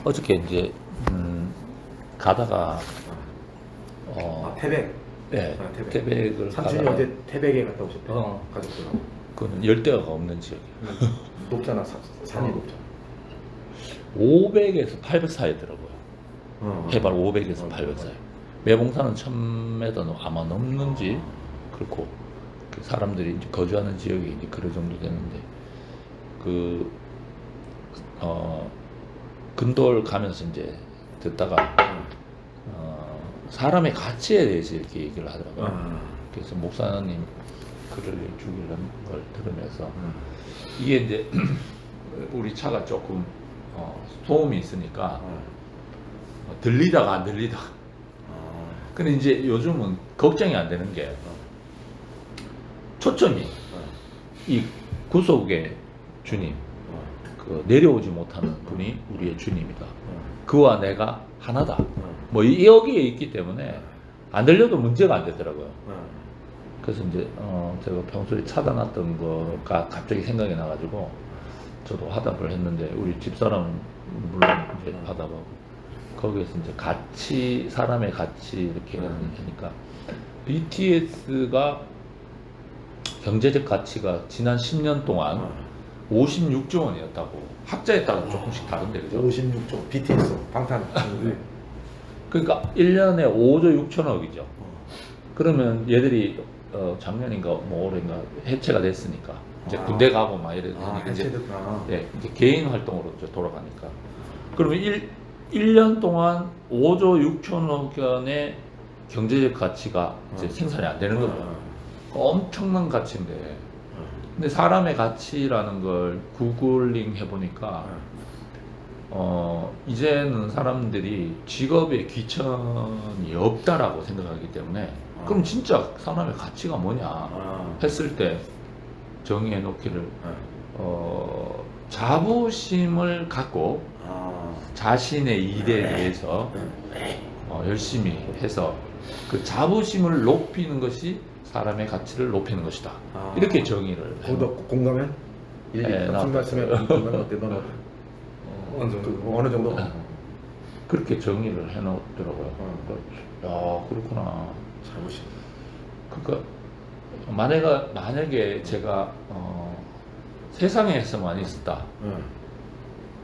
어저께 이제 가다가 태백. 네, 아, 태백. 태백을 삼촌이 가다가 어제 태백에 갔다 오셨대. 어. 가족들하고. 그거는 열대어가 없는 지역이에요. 높잖아. 산이 높잖아. 500에서 800 사이더라고요. 해발 500에서 800 사이. 맞아. 매봉산은 1000m는 아마 넘는지 그렇고 그 사람들이 이제 거주하는 지역이 이제 그런 정도 되는데 근돌 가면서 이제 듣다가 사람의 가치에 대해서 이렇게 얘기를 하더라고요. 그래서 목사님 글을 주기는 걸 들으면서 이게 이제 우리 차가 조금 소음이 있으니까 들리다가 안 들리다가. 근데 이제 요즘은 걱정이 안 되는 게 초점이 이 구속의 주님, 그 내려오지 못하는 분이 우리의 주님이다. 그와 내가 하나다. 뭐 여기에 있기 때문에 안 들려도 문제가 안 되더라고요. 그래서 이제 제가 평소에 찾아놨던 거가 갑자기 생각이 나가지고 저도 화답을 했는데 우리 집사람은 물론 이제 화답하고 거기에서 이제 가치, 사람의 가치 이렇게 하니까 BTS가 경제적 가치가 지난 10년 동안 56조 원이었다고. 학자에 따라 조금씩 다른데, 그죠? 56조. BTS. 방탄. 그러니까 1년에 5조 6천억이죠. 그러면 얘들이 작년인가 뭐 올해인가 해체가 됐으니까 이제 군대 가고 막 이러니까 이제, 해체됐구나. 네, 이제 개인 활동으로 이제 돌아가니까. 그러면 1년 동안 5조 6천억 원의 경제적 가치가 이제 생산이 안 되는 거죠. 엄청난 가치인데. 근데 사람의 가치라는 걸 구글링 해보니까 이제는 사람들이 직업에 귀천이 없다라고 생각하기 때문에 그럼 진짜 사람의 가치가 뭐냐 했을 때 정의해 놓기를 자부심을 갖고 자신의 일에 대해서 열심히 해서 그 자부심을 높이는 것이 사람의 가치를 높이는 것이다. 이렇게 정의를 거기도 공감해? 네, 무슨 말씀에 공감해? 어때? 너는 어때? 어느 정도? 그렇게 정의를 해놓더라고요. 야, 그렇구나. 자부심. 그러니까 만약에 제가 세상에서만 있었다.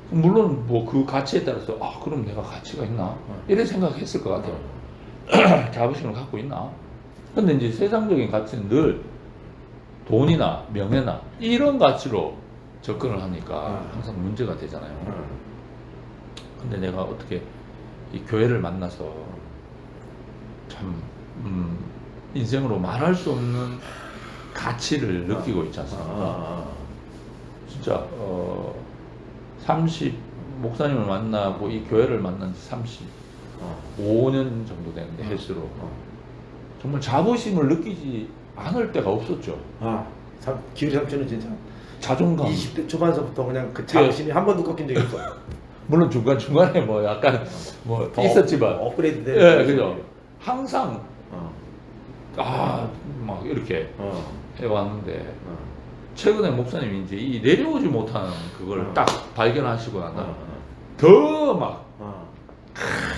물론 뭐 그 가치에 따라서 그럼 내가 가치가 있나? 이런 생각했을 것 같아요. 자부심을 갖고 있나? 근데 이제 세상적인 가치는 늘 돈이나 명예나 이런 가치로 접근을 하니까 항상 문제가 되잖아요. 근데 내가 어떻게 이 교회를 만나서 참 인생으로 말할 수 없는 가치를 느끼고 있지 않습니까? 진짜 목사님을 만나고 이 교회를 만난 지 35년 정도 되는데 횟수로 정말 자부심을 느끼지 않을 때가 없었죠. 기울이 삼촌은 진짜 자존감. 20대 초반서부터 그냥 그 자부심이 한 번도 꺾인 적이 없어. 물론 중간중간에 뭐 약간 뭐 있었지만. 업그레이드 되는. 예, 그죠. 항상 막 이렇게 해왔는데 최근에 목사님이 이제 이 내려오지 못하는 그걸 딱 발견하시고 나서 더 막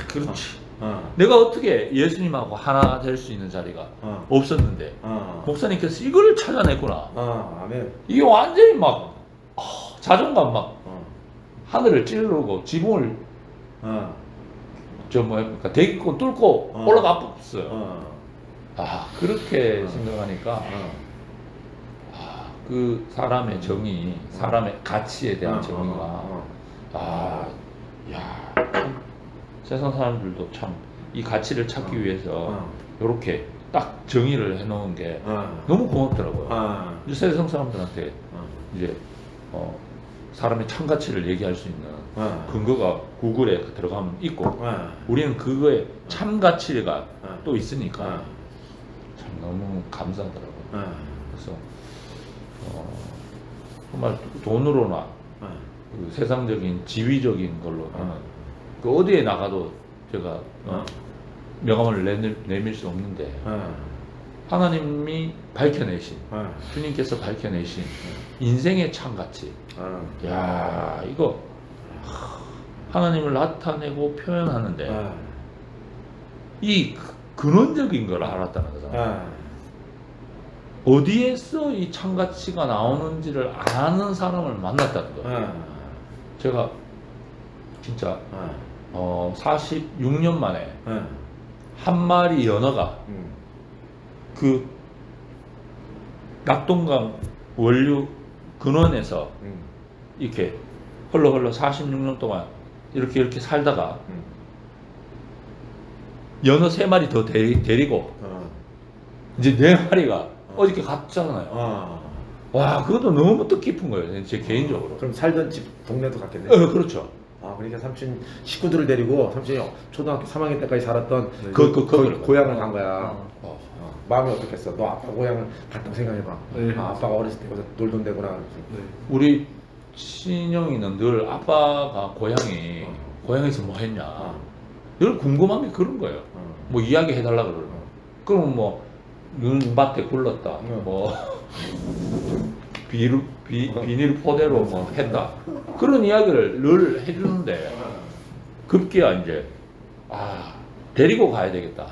그렇지. 내가 어떻게 예수님하고 하나 될 수 있는 자리가 없었는데 목사님께서 이거를 찾아냈구나. 아멘. 이게 완전히 막 자존감 막 하늘을 찌르고 지붕을 대기권 뚫고 올라가 봤어요. 그렇게 생각하니까 그 사람의 정의, 사람의 가치에 대한 정의가 참 세상 사람들도 참 이 가치를 찾기 위해서 이렇게 딱 정의를 해놓은 게 너무 고맙더라고요. 이제 세상 사람들한테 이제 사람의 참 가치를 얘기할 수 있는 근거가 구글에 들어가면 있고 우리는 그거에 참 가치가 또 있으니까 참 너무 감사하더라고요. 그래서 정말 돈으로나 그 세상적인 지위적인 걸로는 그 어디에 나가도 제가 명함을 내밀 수 없는데 하나님이 밝혀내신 주님께서 밝혀내신 인생의 참 가치. 야, 이거 하나님을 나타내고 표현하는데 아. 이 근원적인 걸 알았다는 거잖아. 아. 어디에서 이 참가치가 나오는지를 아는 사람을 만났다는 거야. 아. 제가 진짜 아. 46년 만에 아. 한 마리 연어가 그 낙동강 원류 근원에서 이렇게 흘러 46년 동안 이렇게 살다가 연어 3마리 더 데리고 이제 4마리가 어저께 갔잖아요. 아. 와, 그것도 너무 뜻깊은 거예요, 제 개인적으로. 그럼 살던 집 동네도 갔겠네. 그렇죠. 아, 그러니까 삼촌 식구들을 데리고 삼촌이 초등학교 3학년 때까지 살았던 거기를 고향을 간 거야. 어. 마음이 어떻겠어? 너 아빠 고향을 갔다 생각해봐. 네. 아, 아빠가 어렸을 때 거기서 놀던 데구나. 네. 우리 친형이는 늘 아빠가 고향이 고향에서 뭐 했냐 늘 궁금한 게 그런 거예요. 뭐 이야기 해달라 그러고 그럼 뭐 눈밭에 굴렀다 뭐 비닐 포대로 뭐 했다 그런 이야기를 늘 해주는데 급기야 이제 데리고 가야 되겠다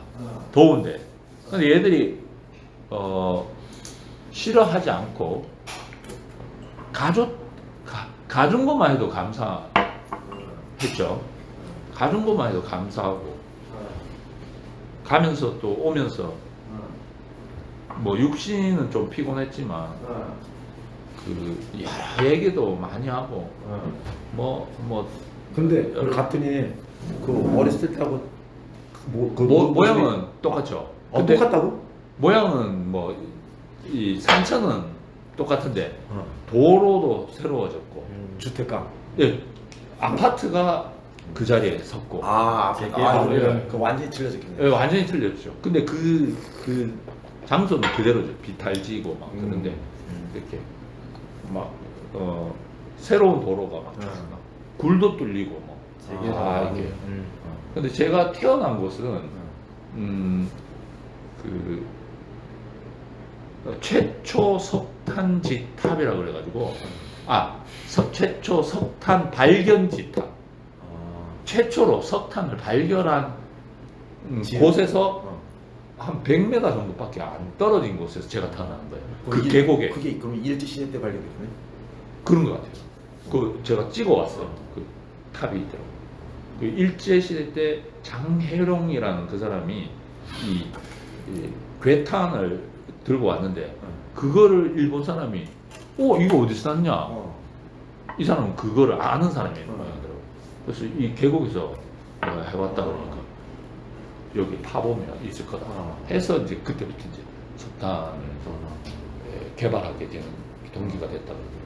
더운데 근데 얘들이 싫어하지 않고 가준 것만 해도 감사했죠. 가준 것만 해도 감사하고 가면서 또 오면서 뭐 육신은 좀 피곤했지만 그 여러 얘기도 많이 하고 뭐 근데 갔더니 그 어렸을 때하고 모양은 똑같죠. 근데 똑같다고? 모양은 뭐 이 산천은 똑같은데 도로도 새로워졌고 주택가. 예, 아파트가 그 자리에 섰고 그 완전히 틀려졌겠네. 예, 완전히 틀렸죠. 근데 그 장소는 그대로죠. 비탈지고 막 그런데 이렇게 막 새로운 도로가 막 굴도 뚫리고 뭐 이게. 근데 제가 태어난 곳은 그 최초 석탄지탑이라고 그래가지고 최초 석탄 발견지탑 최초로 석탄을 발견한 곳에서 한 100m 정도밖에 안 떨어진 곳에서 제가 태어난 거예요. 그 계곡에. 그게 그럼 일제 시대 때 발견됐네? 그런 것 같아요. 그 제가 찍어왔어요. 그 탑이 있더라고요. 그 일제 시대 때 장혜롱이라는 그 사람이 이 괴탄을 들고 왔는데 그거를 일본 사람이 이거 어디서 났냐? 이 사람은 그거를 아는 사람이에요. 그래서 이 계곡에서 해왔다 그러니까 여기 파보면 있을 거다 해서 이제 그때부터 이제 석탄을 개발하게 되는 동기가 됐다 그러더라고요.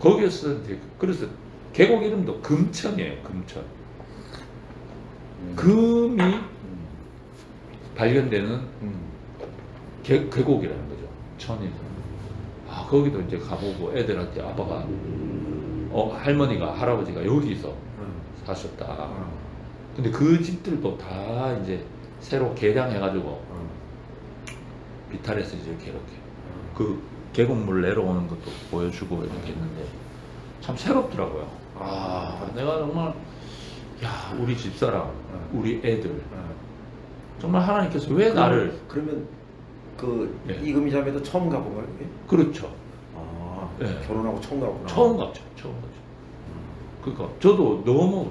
거기에서 이제 그래서 계곡 이름도 금천이에요. 금천. 금이 발견되는 계곡이라는 거죠. 천이. 거기도 이제 가보고 애들한테 아빠가 할머니가 할아버지가 여기서 사셨다. 근데 그 집들도 다 이제 새로 개량해가지고 비탈에서 이렇게 그 계곡물 내려오는 것도 보여주고 이렇게 했는데 참 새롭더라고요. 내가 정말 우리 집사람, 우리 애들 정말 하나님께서 왜 나를 그러면 그 네. 이금희 자매도 처음 가본 거예요? 그게? 그렇죠. 네. 결혼하고 처음 가구나. 처음 갔죠. 그러니까 저도 너무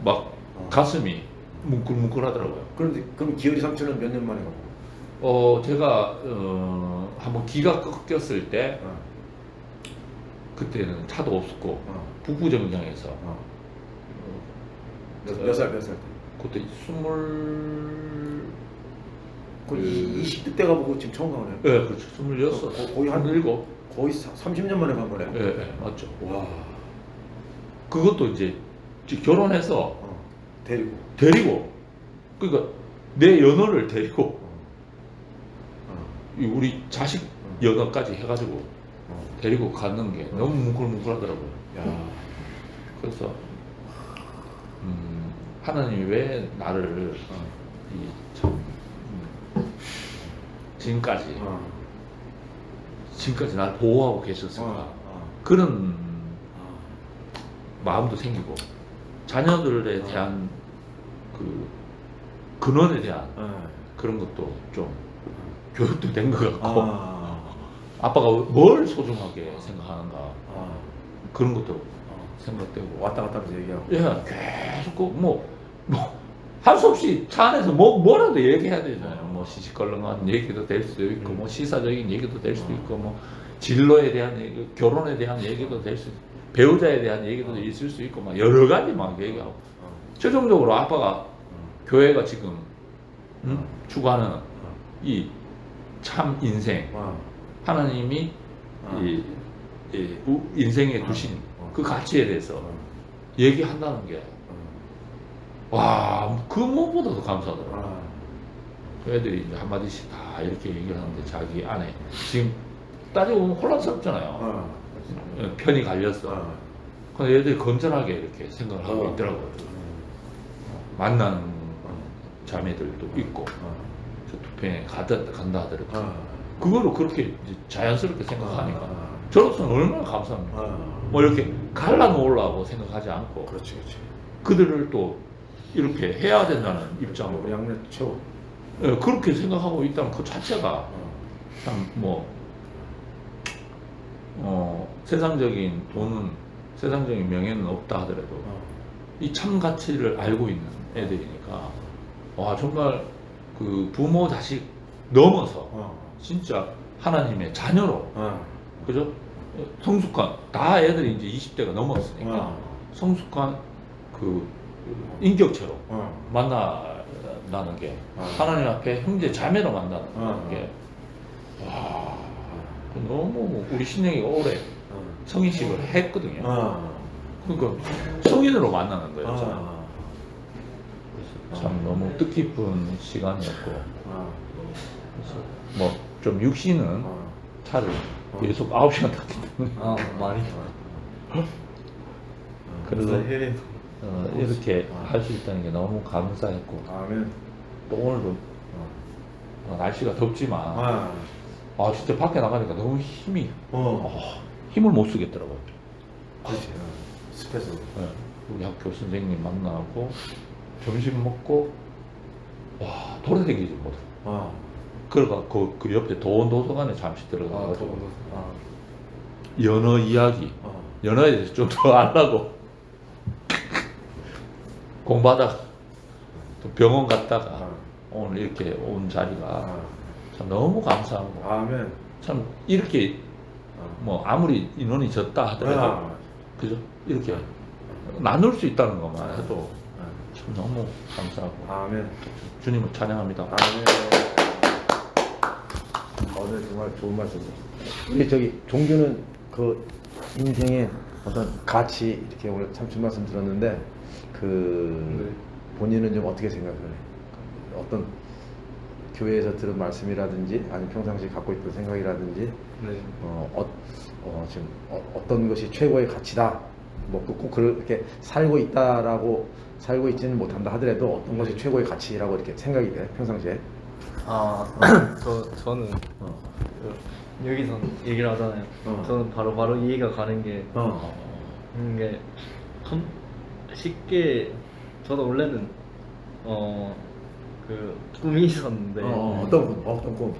막 가슴이 뭉클뭉클하더라고요. 그런데 그럼 기열이 삼촌은 몇 년 만에 가고? 제가 한번 기가 꺾였을 때 그때는 차도 없었고 북부정장에서 몇 살 때? 그때 20대 때 가보고 지금 처음 가보네요. 네, 그렇죠. 26. 거의 한 27. 거의 30년 만에 간 거네. 네, 맞죠. 와. 그것도 이제 결혼해서 데리고. 그러니까 내 연어를 데리고 우리 자식 연어까지 해가지고 데리고 가는 게 너무 뭉클뭉클하더라고요. 그래서 하나님이 왜 나를 지금까지 나를 보호하고 계셨을까 그런 마음도 생기고 자녀들에 대한 그 근원에 대한 그런 것도 좀 교육도 된 것 같고 아빠가 뭘 소중하게 생각하는가 그런 것도 생각되고 왔다 갔다 하면서 얘기하고. 예, 계속 할 수 없이 차 안에서 뭐라도 얘기해야 되잖아요. 뭐 시시껄렁한 얘기도 될 수도 있고, 뭐 시사적인 얘기도 될 수도 있고, 뭐 진로에 대한 얘기, 결혼에 대한 얘기도 될 수 있고, 배우자에 대한 얘기도 있을 수 있고, 막 여러 가지 막 얘기하고. 최종적으로 아빠가 교회가 지금 추구하는 이 참 인생, 하나님이 이 인생에 두신 그 가치에 대해서 얘기한다는 게 와, 그 무엇보다도 감사하더라고요. 애들이 이제 한마디씩 다 이렇게 얘기를 하는데 자기 안에 지금 따지고 보면 혼란스럽잖아요. 편이 갈렸어. 근데 애들이 건전하게 이렇게 생각을 하고 있더라고요. 만나는 자매들도 있고, 저 두 편에 간다 하더라도 그거를 그렇게 이제 자연스럽게 생각하니까 저로서는 얼마나 감사합니까. 뭐 이렇게 갈라놓으려고 생각하지 않고 그렇지. 그들을 또 이렇게 해야 된다는 입장으로 양면 채워. 예, 그렇게 생각하고 있다는 그 자체가 참 세상적인 돈은 세상적인 명예는 없다 하더라도 이 참 가치를 알고 있는 애들이니까 와 정말 그 부모 자식 넘어서 진짜 하나님의 자녀로 그죠? 성숙한 다 애들이 이제 20대가 넘었으니까 성숙한 그 인격체로 만나는 게 하나님 앞에 형제 자매로 만나는 게 와, 너무 우리 신영이가 올해 성인식을 했거든요. 그러니까 성인으로 만나는 거였잖아요. 참 너무 뜻깊은 시간이었고 뭐 좀 육신은 차를 계속 9시간 탔기 때문에 많이 그래서 해외 이렇게 할 수 있다는 게 너무 감사했고 아멘. 또 오늘도 날씨가 덥지만 진짜 밖에 나가니까 너무 힘이 힘을 못 쓰겠더라고요. 그렇지. 습해서. 네, 우리 학교 선생님 만나고 점심 먹고 와 돌아다니지 못해. 그러가 그 옆에 도원 도서관에 잠시 들어가가지고 연어 이야기 연어에 대해서 좀 더 알라고 공부하다가 또 병원 갔다가 오늘 이렇게 온 자리가 참 너무 감사하고 아멘. 참 이렇게 뭐 아무리 인원이 적다 하더라도 그죠? 이렇게 나눌 수 있다는 것만 해도 참 너무 감사하고 아멘. 주님을 찬양합니다. 아멘. 오늘 정말 좋은 말씀이었어요. 우리 종규는 그 인생의 어떤 가치 이렇게 오늘 참 좋은 말씀 들었는데 본인은 좀 어떻게 생각을 해? 어떤 교회에서 들은 말씀이라든지 아니면 평상시 갖고 있던 생각이라든지 지금 어떤 것이 최고의 가치다 뭐 꼭 그렇게 살고 있지는 못한다 하더라도 어떤 것이 최고의 가치라고 이렇게 생각이 돼 평상시에? 저는 여기서 얘기를 하잖아요. 저는 바로 이해가 가는 게 이게 쉽게 저도 원래는 그 꿈이 있었는데 어떤 꿈?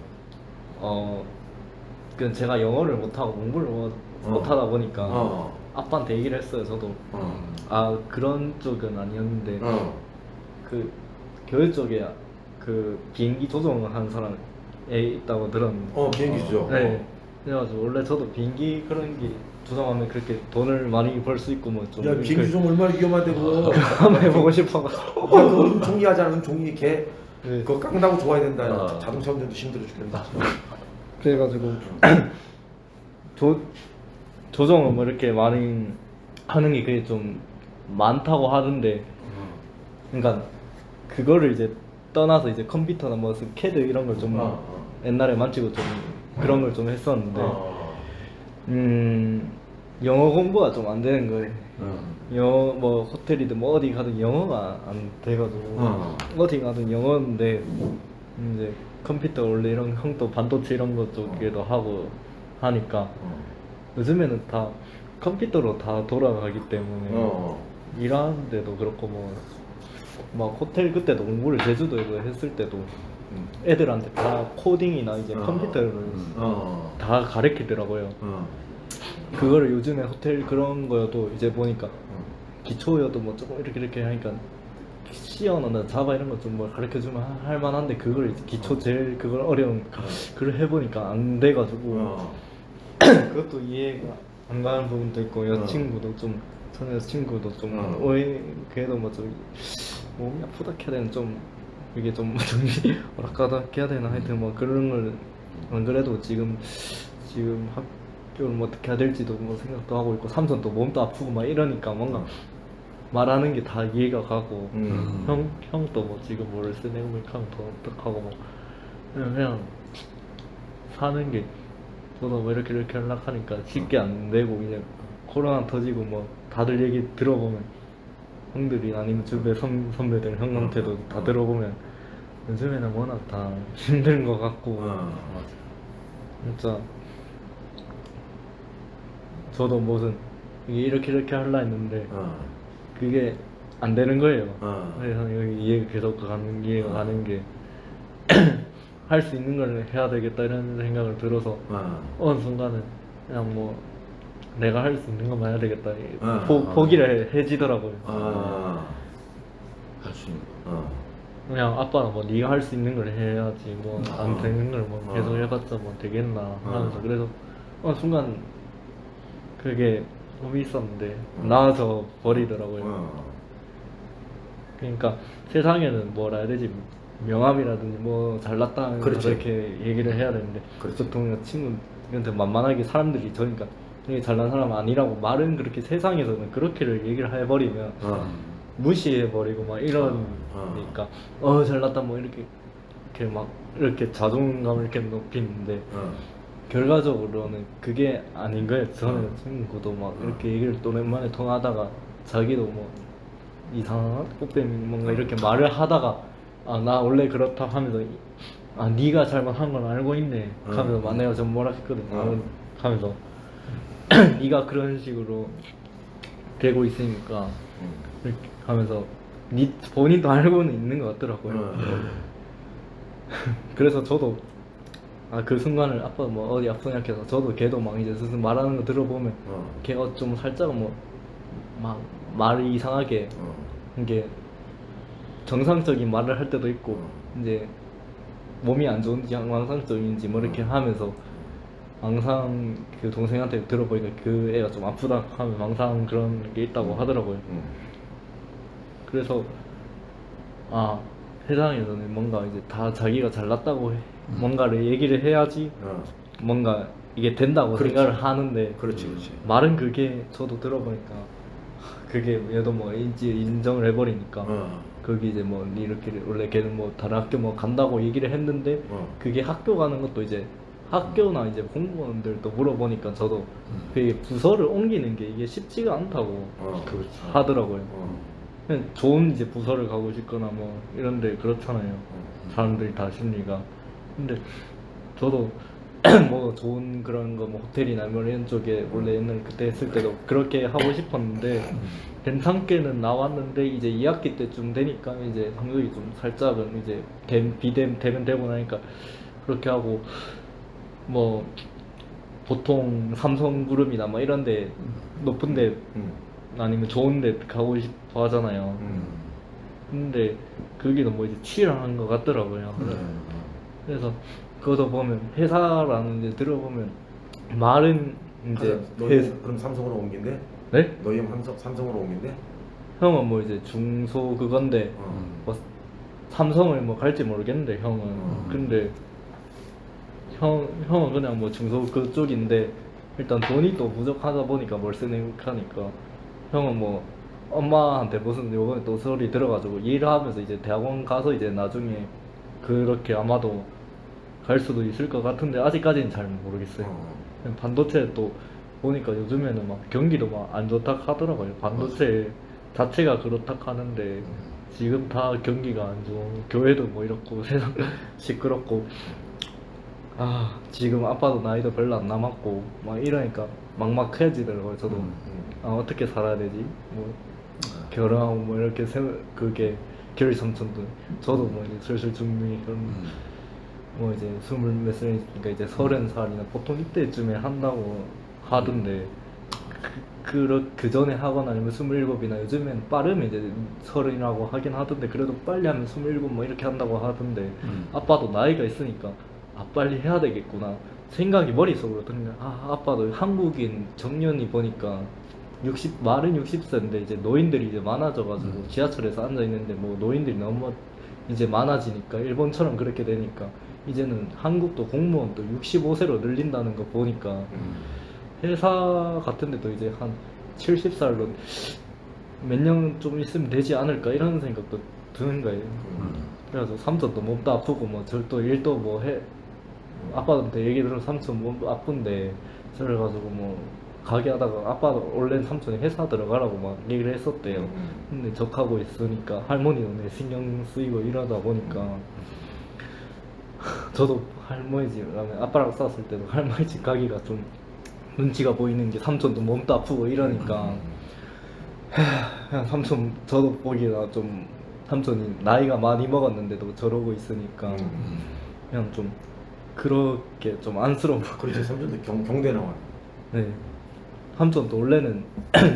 그 제가 영어를 못하고 공부를 못하다 보니까 아빠한테 얘기를 했어요. 저도 그런 쪽은 아니었는데 그 교회 쪽에 그 비행기 조종을 하는 사람이 있다고 들었는데 비행기 조종. 네. 그래가지고 원래 저도 비행기 그런 게 조종하면 그렇게 돈을 많이 벌 수 있고 뭐 좀 야 비행기 조종 얼마나 위험한데 그거. 한번 해보고 싶어가지고 그 종이 하잖아. 종이 걔 네. 그거 깡다고 좋아야 된다. 자동차 운전도 힘들어 죽겠다. 그래가지고 조종을 뭐 이렇게 많이 하는 게 그게 좀 많다고 하던데 그러니까 그거를 이제 떠나서 이제 컴퓨터나 뭐 캐드 이런 걸 좀 옛날에 만지고 좀 그런 걸 좀 했었는데 영어 공부가 좀 안 되는 거예요. 영어 뭐 호텔이든 뭐 어디 가든 영어가 안 돼가지고 어디 가든 영어인데 이제 컴퓨터 원래 이런 형도 반도체 이런 것 쪽에도 하고 하니까 요즘에는 다 컴퓨터로 다 돌아가기 때문에 일하는데도 그렇고 뭐 막 호텔 그때도 공부를 제주도에서 했을 때도 애들한테 다 코딩이나 이제 컴퓨터를 다 가르치더라고요. 그거를 요즘에 호텔 그런 거여도 이제 보니까 기초여도 뭐 조금 이렇게 하니까 C어나 자바 이런 거 좀 뭐 가르쳐주면 할 만한데 그걸 이제 기초 제일 그걸 어려운 그걸 해보니까 안 돼가지고 그것도 이해가 안 가는 부분도 있고 여자친구도 좀 전 여자친구도 좀 오해 그래도 뭐 좀 몸이 아프다 해야 되는 좀 이게 좀 정신 오락가락 해야 되나 하여튼 뭐 그런 걸 안 그래도 지금 학교를 뭐 어떻게 해야 될지도 뭐 생각도 하고 있고 삼선도 몸도 아프고 막 이러니까 뭔가 말하는 게 다 이해가 가고 형도 뭐 지금 월세 내고 하면 더 어떡하고 뭐 그냥 사는 게 저도 뭐 이렇게 연락하니까 쉽게 안 되고 이제 코로나 터지고 뭐 다들 얘기 들어보면 형들이 아니면 주변 선배들 형한테도 다 들어보면 요즘에는 워낙 다 힘든 것 같고 진짜 저도 무슨 이게 이렇게 하려 했는데 그게 안 되는 거예요. 그래서 여기 이해가 계속 가는 게 할 수 있는 걸 해야 되겠다 이런 생각을 들어서 어느 순간은 그냥 뭐 내가 할 수 있는 것만 해야 되겠다 포기를 해지더라고요. 할 수 있는 거. 그냥 아빠는 뭐 네가 할 수 있는 걸 해야지 뭐 안 되는 걸 뭐 계속 해봤자 뭐 되겠나 하면서 그래서 어느 순간 그게 꿈이 있었는데 나와서 버리더라고요. 그러니까 세상에는 뭐라 해야 되지 명함이라든지 뭐 잘났다는 그렇게 얘기를 해야 되는데 보통 친구한테 만만하게 사람들이 저니까 되게 잘난 사람 아니라고 말은 그렇게 세상에서는 그렇게를 얘기를 해버리면 무시해버리고 막 이러니까 잘났다 뭐 이렇게 막 이렇게 자존감을 이렇게 높이는데 결과적으로는 그게 아닌 거예요. 저는 친구도 막 이렇게 얘기를 또 오랜만에 통화하다가 자기도 뭐 이상한 꽃뱀이 뭔가 이렇게 말을 하다가 나 원래 그렇다 하면서 네가 잘못한 건 알고 있네 하면서 내가 좀 뭐라 했거든요. 하면서 네가 그런 식으로 되고 있으니까 이렇게 하면서 본인도 알고는 있는 것 같더라고요. 그래서 저도 그 순간을 아빠 뭐 어디 아프냐 해서 저도 걔도 막 이제 스스로 말하는 거 들어보면 걔가 좀 살짝 뭐 막 말이 이상하게 이게 정상적인 말을 할 때도 있고 이제 몸이 안 좋은지 망상적인지 뭐 이렇게 하면서 망상 그 동생한테 들어보니까 그 애가 좀 아프다 하면 망상 그런 게 있다고 하더라고요. 그래서 세상에서는 뭔가 이제 다 자기가 잘났다고 뭔가를 얘기를 해야지 뭔가 이게 된다고 생각을 하는데 그렇지. 말은 그게 저도 들어보니까 그게 얘도 뭐 인정을 해버리니까 거기 이제 뭐 이렇게 원래 걔는 뭐 다른 학교 뭐 간다고 얘기를 했는데 그게 학교 가는 것도 이제 학교나 이제 공무원들도 물어보니까 저도 그게 부서를 옮기는 게 이게 쉽지가 않다고 하더라고요. 그냥 좋은 이제 부서를 가고 싶거나 뭐 이런데 그렇잖아요. 사람들이 다 심리가. 근데 저도 뭐 좋은 그런 거 뭐 호텔이나 뭐 이런 쪽에 원래 옛날 그때 했을 때도 그렇게 하고 싶었는데 괜찮게는 나왔는데 이제 2학기 때쯤 되니까 이제 성적이 좀 살짝은 이제 대면 되고 나니까 그렇게 하고 뭐 보통 삼성그룹이나 뭐 이런데 높은데 아니면 좋은데 가고 싶어 하잖아요. 근데 거기도 뭐 이제 치열한 것 같더라고요. 그래서 그것도 보면 회사라는 이제 들어보면 말은 이제 그럼 삼성으로 옮긴대? 네? 너희 형 삼성으로 옮긴대? 형은 뭐 이제 중소 그건데 뭐 삼성을 뭐 갈지 모르겠는데 형은 근데 형은 그냥 뭐 중소 그쪽인데 일단 돈이 또 부족하다 보니까 월세 내고 하니까 형은 뭐 엄마한테 무슨 요번에 또 소리 들어가지고 일을 하면서 이제 대학원 가서 이제 나중에 그렇게 아마도 갈 수도 있을 것 같은데 아직까지는 잘 모르겠어요. 반도체 또 보니까 요즘에는 막 경기도 막 안 좋다 하더라고요. 반도체 자체가 그렇다 하는데 지금 다 경기가 안 좋은 교회도 뭐 이렇고 세상 시끄럽고 지금 아빠도 나이도 별로 안 남았고 막 이러니까 막막해지더라고요. 저도 아, 어떻게 살아야 되지? 뭐 결혼하고 뭐 이렇게 그게 결혼 삼촌도 저도 뭐 이제 슬슬 중등이 그런 뭐 이제 20몇 살이니까 이제 30살이나 보통 이때쯤에 한다고 하던데 그 전에 하거나 아니면 27이나 요즘엔 빠르면 이제 30이라고 하긴 하던데 그래도 빨리 하면 27 뭐 이렇게 한다고 하던데 아빠도 나이가 있으니까 아 빨리 해야 되겠구나 생각이 머릿속으로 드는 거야. 아 아빠도 한국인 정년이 보니까 40 60세인데 이제 노인들이 이제 많아져가지고 지하철에서 앉아 있는데 뭐 노인들이 너무 이제 많아지니까 일본처럼 그렇게 되니까 이제는 한국도 공무원도 65세로 늘린다는 거 보니까 회사 같은 데도 이제 한 70살로 몇 년 좀 있으면 되지 않을까 이런 생각도 드는 거예요. 그래서 삼촌도 몸도 아프고 뭐 저도 일도 뭐 해 아빠한테 얘기 들어서 삼촌 몸도 아픈데 그래가지고 뭐 가게 하다가 아빠도 원래는 삼촌이 회사 들어가라고 막 얘기를 했었대요. 근데 적하고 있으니까 할머니도 내 신경 쓰이고 이러다 보니까 저도 할머니 집 라면 아빠랑 싸웠을 때도 할머니 집 가기가 좀 눈치가 보이는 게 삼촌도 몸도 아프고 이러니까 그냥 삼촌 저도 보기에는 좀 삼촌이 나이가 많이 먹었는데도 저러고 있으니까 그냥 좀 그렇게 좀 안쓰러워. 그렇지 삼촌도 경대 나와요. 네. 삼촌도 원래는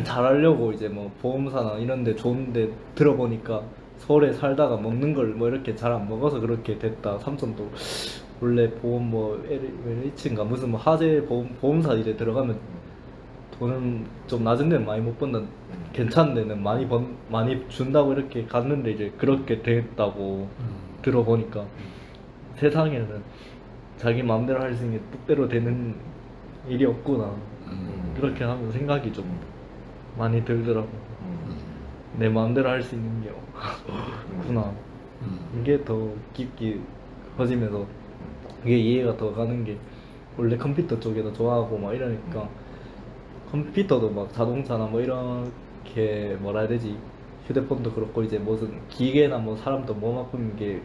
잘하려고 이제 뭐 보험사나 이런 데 좋은데 들어보니까 서울에 살다가 먹는 걸 뭐 이렇게 잘 안 먹어서 그렇게 됐다. 삼촌도 원래 보험 뭐 LH인가 무슨 뭐 하재 보험사 이제 들어가면 돈은 좀 낮은 데는 많이 못 번다. 괜찮은 데는 많이 준다고 이렇게 갔는데 이제 그렇게 됐다고 들어보니까 세상에는 자기 마음대로 할 수 있는 게 뜻대로 되는 일이 없구나. 그렇게 하면 생각이 좀 많이 들더라고. 내 마음대로 할 수 있는 게 없구나. 이게 더 깊게 커지면서 이게 이해가 더 가는 게 원래 컴퓨터 쪽에도 좋아하고 막 이러니까 컴퓨터도 막 자동차나 뭐 이렇게 뭐라 해야 되지 휴대폰도 그렇고 이제 무슨 기계나 뭐 사람도 몸 아픈 게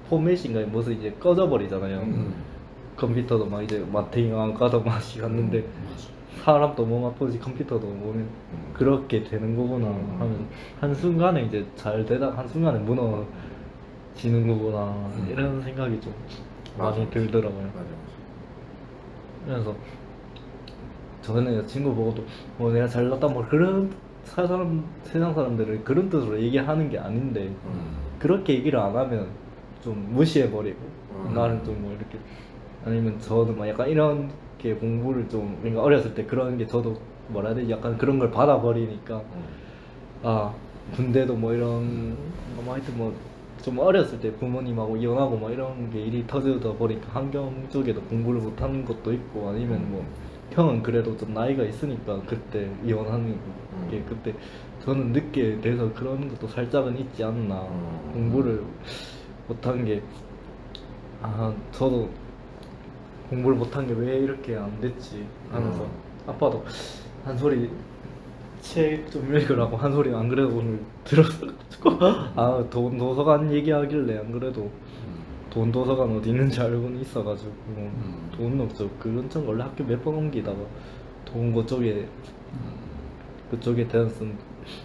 포맷인가 무슨 이제 꺼져 버리잖아요. 컴퓨터도 막 이제 마트잉 안 가도 맛이 갔는데 사람도 몸 아프지 컴퓨터도 몸이 그렇게 되는 거구나 하면 한순간에 이제 잘 되다가 한순간에 무너지는 거구나 이런 생각이 좀 많이 맞아. 들더라고요. 맞아. 그래서 저는 친구 보고도 뭐 내가 잘났다 뭐 그런 세상 사람들은 그런 뜻으로 얘기하는 게 아닌데 그렇게 얘기를 안 하면 좀 무시해버리고 나를 좀 뭐 이렇게 아니면 저는 막 약간 이런 게 공부를 좀 그러니까 어렸을 때 그런 게 저도 뭐라 해야 되지 약간 그런 걸 받아버리니까 아 군대도 뭐 이런 뭐 하여튼 뭐 좀 어렸을 때 부모님하고 이혼하고 뭐 이런 게 일이 터지다 보니까 환경 쪽에도 공부를 못하는 것도 있고 아니면 뭐 형은 그래도 좀 나이가 있으니까 그때 이혼하는 게 그때 저는 늦게 돼서 그런 것도 살짝은 있지 않나 공부를 못한 게 아 저도 공부를 못한 게 왜 이렇게 안 됐지 하면서 아빠도 한 소리 책 좀 읽으라고 한 소리 안 그래도 오늘 들었어가지고 아 돈 도서관 얘기하길래 안 그래도 돈 도서관 어디 있는지 알고는 있어가지고 돈 없죠. 그 근처 원래 학교 몇 번 옮기다가 돈 그쪽에 대한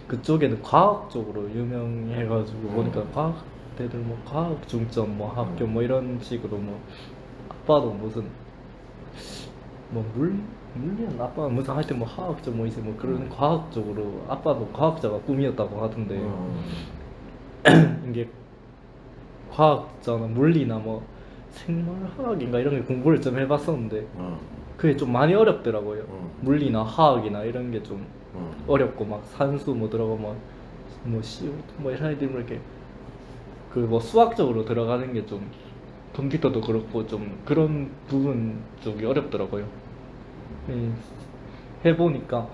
그쪽에는 과학 쪽으로 유명해가지고 보니까 과학대들 뭐 과학 중점 뭐 학교 뭐 이런 식으로 뭐 아빠도 무슨 뭐 물리는 아빠가 무슨 하여튼 뭐 화학적 뭐 이제 뭐 그런 과학 쪽으로 아빠도 과학자가 꿈이었다고 하던데 이게 과학자나 물리나 뭐 생물화학인가 이런 게 공부를 좀 해봤었는데 그게 좀 많이 어렵더라고요. 물리나 화학이나 이런 게 좀 어렵고 막 산수 뭐 들어가 뭐 CO2 뭐 이런 애들 이렇게 그 뭐 수학적으로 들어가는 게 좀 컴퓨터도 그렇고 좀 그런 부분 쪽이 어렵더라고요. 해보니까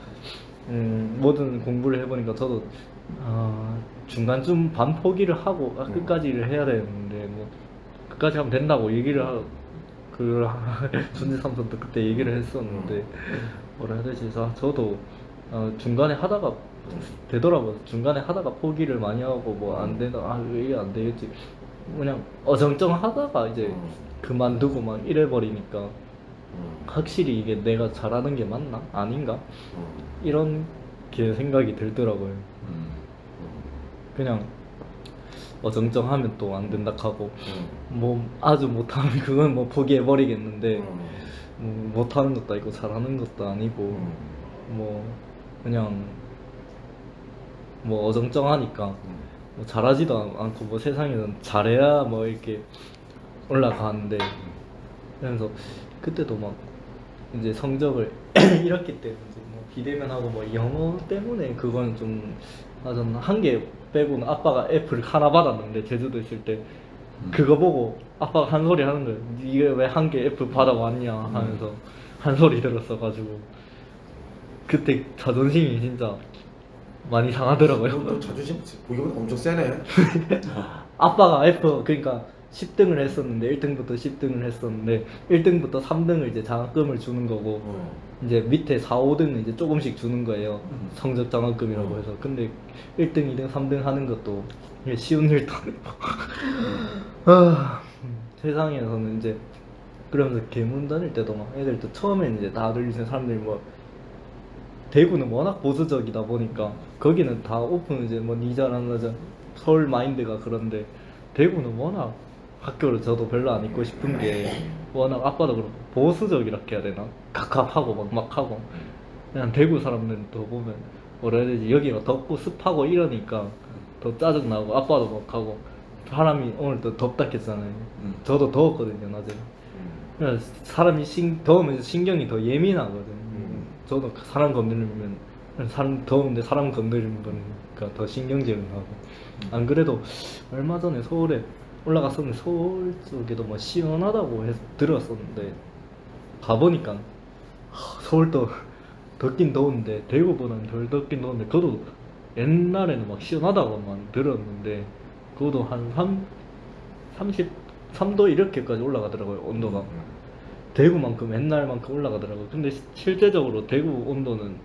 모든 공부를 해보니까 저도 중간쯤 반 포기를 하고 끝까지를 해야 되는데 뭐 끝까지 하면 된다고 얘기를 그 준지 삼선도 그때 얘기를 했었는데 뭐라 해야 되지? 저도 중간에 하다가 되더라고요. 중간에 하다가 포기를 많이 하고 뭐 안 되나 왜 안 되겠지 그냥 어정쩡 하다가 이제 그만두고 막 이래버리니까 확실히 이게 내가 잘하는 게 맞나? 아닌가? 이런 게 생각이 들더라고요. 그냥 어정쩡하면 또 안 된다 하고 뭐 아주 못하면 그건 뭐 포기해 버리겠는데 못하는 것도 아니고 잘하는 것도 아니고 뭐 그냥 뭐 어정쩡하니까 뭐 잘하지도 않고 뭐 세상에는 잘해야 뭐 이렇게 올라가는데 그래서 그때도 막 이제 성적을 이렇게 때문에 뭐 비대면하고 뭐 영어 때문에 그건 좀 하잖아. 한 개 빼고는 아빠가 F를 하나 받았는데 제주도 있을 때 그거 보고 아빠가 한 소리 하는 거예요. 네가 왜 한 개 F 받아왔냐 하면서 한 소리 들었어가지고 그때 자존심이 진짜 많이 상하더라고요. 또 자존심 보기보다 엄청 세네. 아빠가 F 그러니까 10등을 했었는데 1등부터 10등을 했었는데 1등부터 3등을 이제 장학금을 주는 거고 이제 밑에 4, 5등은 이제 조금씩 주는 거예요. 성적 장학금이라고 해서. 근데 1등, 2등, 3등 하는 것도 이게 쉬운 일도 아니고 세상에서는 이제 그러면서 개문 다닐 때도 막 애들도 처음에는 이제 다들 이제 사람들이 뭐 대구는 워낙 보수적이다 보니까 거기는 다 오픈 이제 뭐 니 잘하는 여자 서울 마인드가 그런데 대구는 워낙 학교를 저도 별로 안 있고 싶은 게 워낙 아빠도 그렇고 보수적이라 해야 되나 각합하고 막하고 그냥 대구 사람들은 또 보면 뭐라 해야 되지 여기가 덥고 습하고 이러니까 더 짜증나고 아빠도 막하고 사람이 오늘 또 덥다 했잖아요. 저도 더웠거든요 낮에. 그래서 사람이 더우면 신경이 더 예민하거든요. 저도 사람 건드리면 사람 더운데 사람 건드리는 거니까 더 신경질이 나고 안 그래도 얼마 전에 서울에 올라갔었는데 서울 쪽에도 뭐 시원하다고 들었었는데 가보니까 서울도 덥긴 더운데 대구보다는 덜 덥긴 더운데 그것도 옛날에는 막 시원하다고만 들었는데 그것도 한 33도 이렇게까지 올라가더라고요 온도가. 대구만큼 옛날만큼 올라가더라고요. 근데 실제적으로 대구 온도는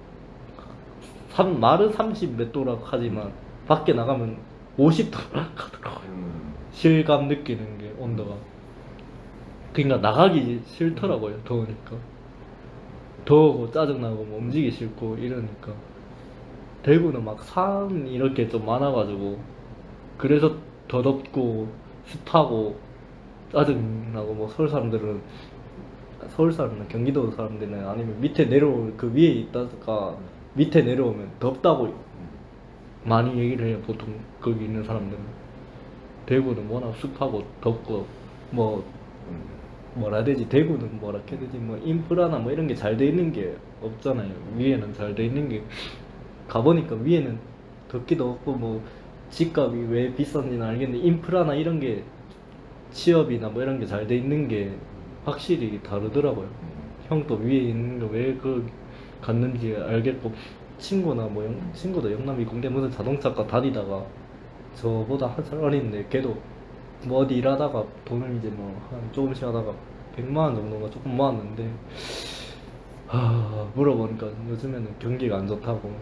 말은 30 몇 도라고 하지만 밖에 나가면 50도라 가더라고요. 실감 느끼는 게 온도가. 그러니까 나가기 싫더라고요. 더우니까. 더우고 짜증나고 뭐 움직이기 싫고 이러니까. 대구는 막 산 이렇게 좀 많아가지고 그래서 더 덥고 습하고 짜증나고 뭐 서울 사람들은 경기도 사람들은 아니면 밑에 내려올 그 위에 있다가 밑에 내려오면 덥다고 많이 얘기를 해요. 보통 거기 있는 사람들은. 대구는 워낙 습하고 덥고 뭐라 해야 되지 대구는 뭐라 해야 되지 뭐 인프라나 뭐 이런 게 잘 돼 있는 게 없잖아요. 위에는 잘 돼 있는 게 가보니까 위에는 덥기도 없고 뭐 집값이 왜 비싼지는 알겠는데 인프라나 이런 게 취업이나 뭐 이런 게 잘 돼 있는 게 확실히 다르더라고요. 형도 위에 있는 거 왜 그 갔는지 알겠고 친구나 뭐 친구도 영남이공대 무슨 자동차과 다니다가 저보다 한 살 어린데 걔도 뭐 어디 일하다가 돈을 이제 뭐 한 조금씩 하다가 100만 원 정도가 조금 모았는데 물어보니까 요즘에는 경기가 안 좋다고.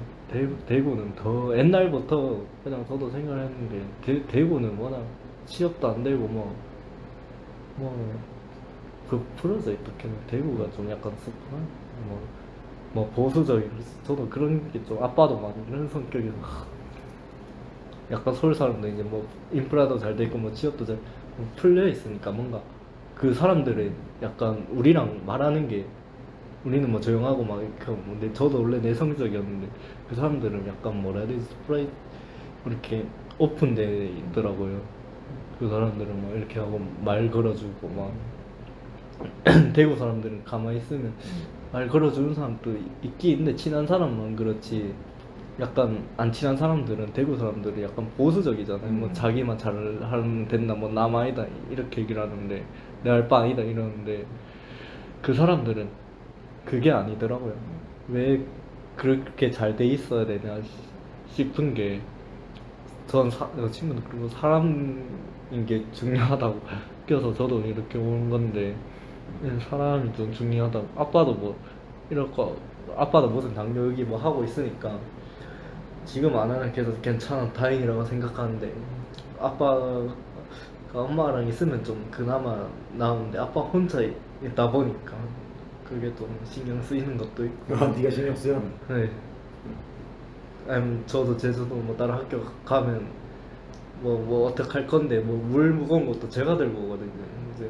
대구는 더 옛날부터 그냥 저도 생각을 했는데 대구는 워낙 취업도 안 되고 그 풀어져 있다면 대구가 좀 약간 습한 뭐 보수적인 저도 그런 게 좀 아빠도 많이 그런 성격이라서 약간 서울 사람들 이제 뭐 인프라도 잘 돼 있고 뭐 취업도 잘 풀려 있으니까 뭔가 그 사람들은 약간 우리랑 말하는 게 우리는 뭐 조용하고 막 이렇게 하고 근데 저도 원래 내성적이었는데 그 사람들은 약간 뭐라 해야 되지 스프라이트 이렇게 오픈돼 있더라고요. 그 사람들은 막 이렇게 하고 말 걸어주고 막 대구 사람들은 가만히 있으면 말 걸어주는 사람도 있긴 있는데 친한 사람만 그렇지 약간 안 친한 사람들은 대구 사람들이 약간 보수적이잖아요. 뭐 자기만 잘하면 된다 뭐 남 아니다 이렇게 얘기를 하는데 내 알 바 아니다 이러는데 그 사람들은 그게 아니더라고요. 왜 그렇게 잘 돼 있어야 되냐 싶은 게 전 친구는 그리고 사람인 게 중요하다고 껴서 저도 이렇게 오는 건데 사람이 좀 중요하다고. 아빠도 뭐 이럴거 아빠도 무슨 당뇨 여기 뭐 하고 있으니까 지금 안 하는 게 괜찮아 다행이라고 생각하는데 아빠가 엄마랑 있으면 좀 그나마 나은데 아빠 혼자 있다 보니까 그게 또 신경 쓰이는 것도 있고. 네가 신경 쓰여? 네. 저도 제주도 뭐 다른 학교 가면 뭐 어떻게 할 건데 뭐 물 무거운 것도 제가 들고 오거든요. 이제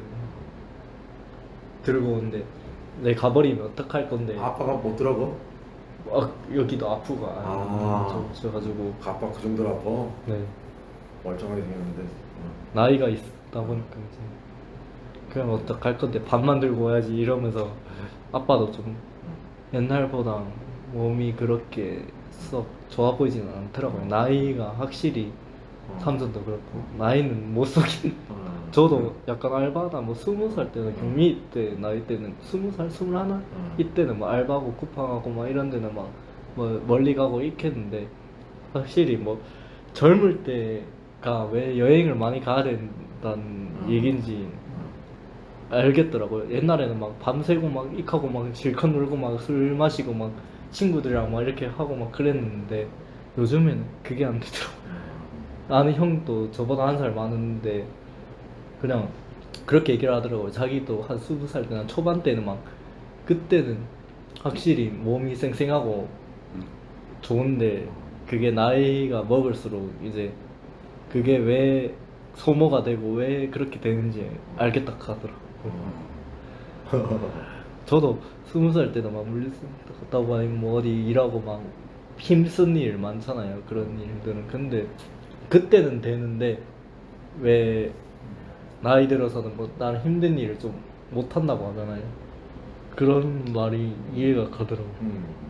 들고 오는데 내 가버리면 어떡 할 건데. 아빠가 못 들어고? 여기도 아프고 그래가지고 아빠 그 정도로 아파? 네. 멀쩡하게 생겼는데. 나이가 있다 보니까 이제 그냥 어떡 할 건데 밥만 들고 와야지 이러면서 아빠도 좀 옛날보다 몸이 그렇게 썩 좋아 보이지는 않더라고요. 나이가 확실히 삼촌도 그렇고 나이는 못 속인. 저도 약간 알바나 뭐 20살 때는 경미 때 나이 때는 20살, 21? 이때는 뭐 알바하고 쿠팡하고 막 이런 데는 막 뭐 멀리 가고 있겠는데 확실히 뭐 젊을 때가 왜 여행을 많이 가야 된다는 얘긴지 알겠더라고요. 옛날에는 막 밤새고 막 익하고 막 실컷 놀고 막 술 마시고 막 친구들이랑 막 이렇게 하고 막 그랬는데 요즘에는 그게 안 되더라고요. 아는 형도 저보다 1살 많은데 그냥 그렇게 얘기를 하더라고요. 자기도 한 20살 때나 초반 때는 막 그때는 확실히 몸이 쌩쌩하고 좋은데 그게 나이가 먹을수록 이제 그게 왜 소모가 되고 왜 그렇게 되는지 알겠다 하더라고요. 저도 20살 때도 막 물리스 갔다 오고 아니면 뭐 어디 일하고 막 힘쓴 일 많잖아요. 그런 일들은. 근데 그때는 되는데 왜 나이 들어서는 뭐 나는 힘든 일을 좀 못한다고 하잖아요. 그런 말이 이해가 가더라고요.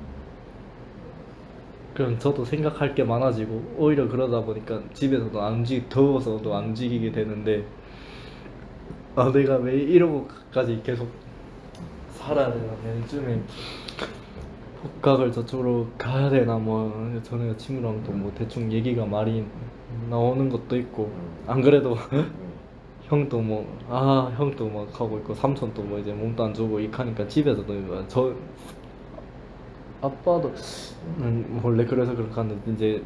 그럼 저도 생각할 게 많아지고 오히려 그러다 보니까 집에서도 더워서도 안 움직이게 되는데 내가 왜 이러고까지 계속 살아야 되나, 요즘에 복학을 저쪽으로 가야 되나, 뭐 전에 친구랑 또 뭐 대충 얘기가 많이 나오는 것도 있고, 안 그래도 형도 형도 막 하고 있고 삼촌도 뭐 이제 몸도 안 좋고 이하니까 집에서도 저 아빠도 원래 그래서 그렇게 하는데 이제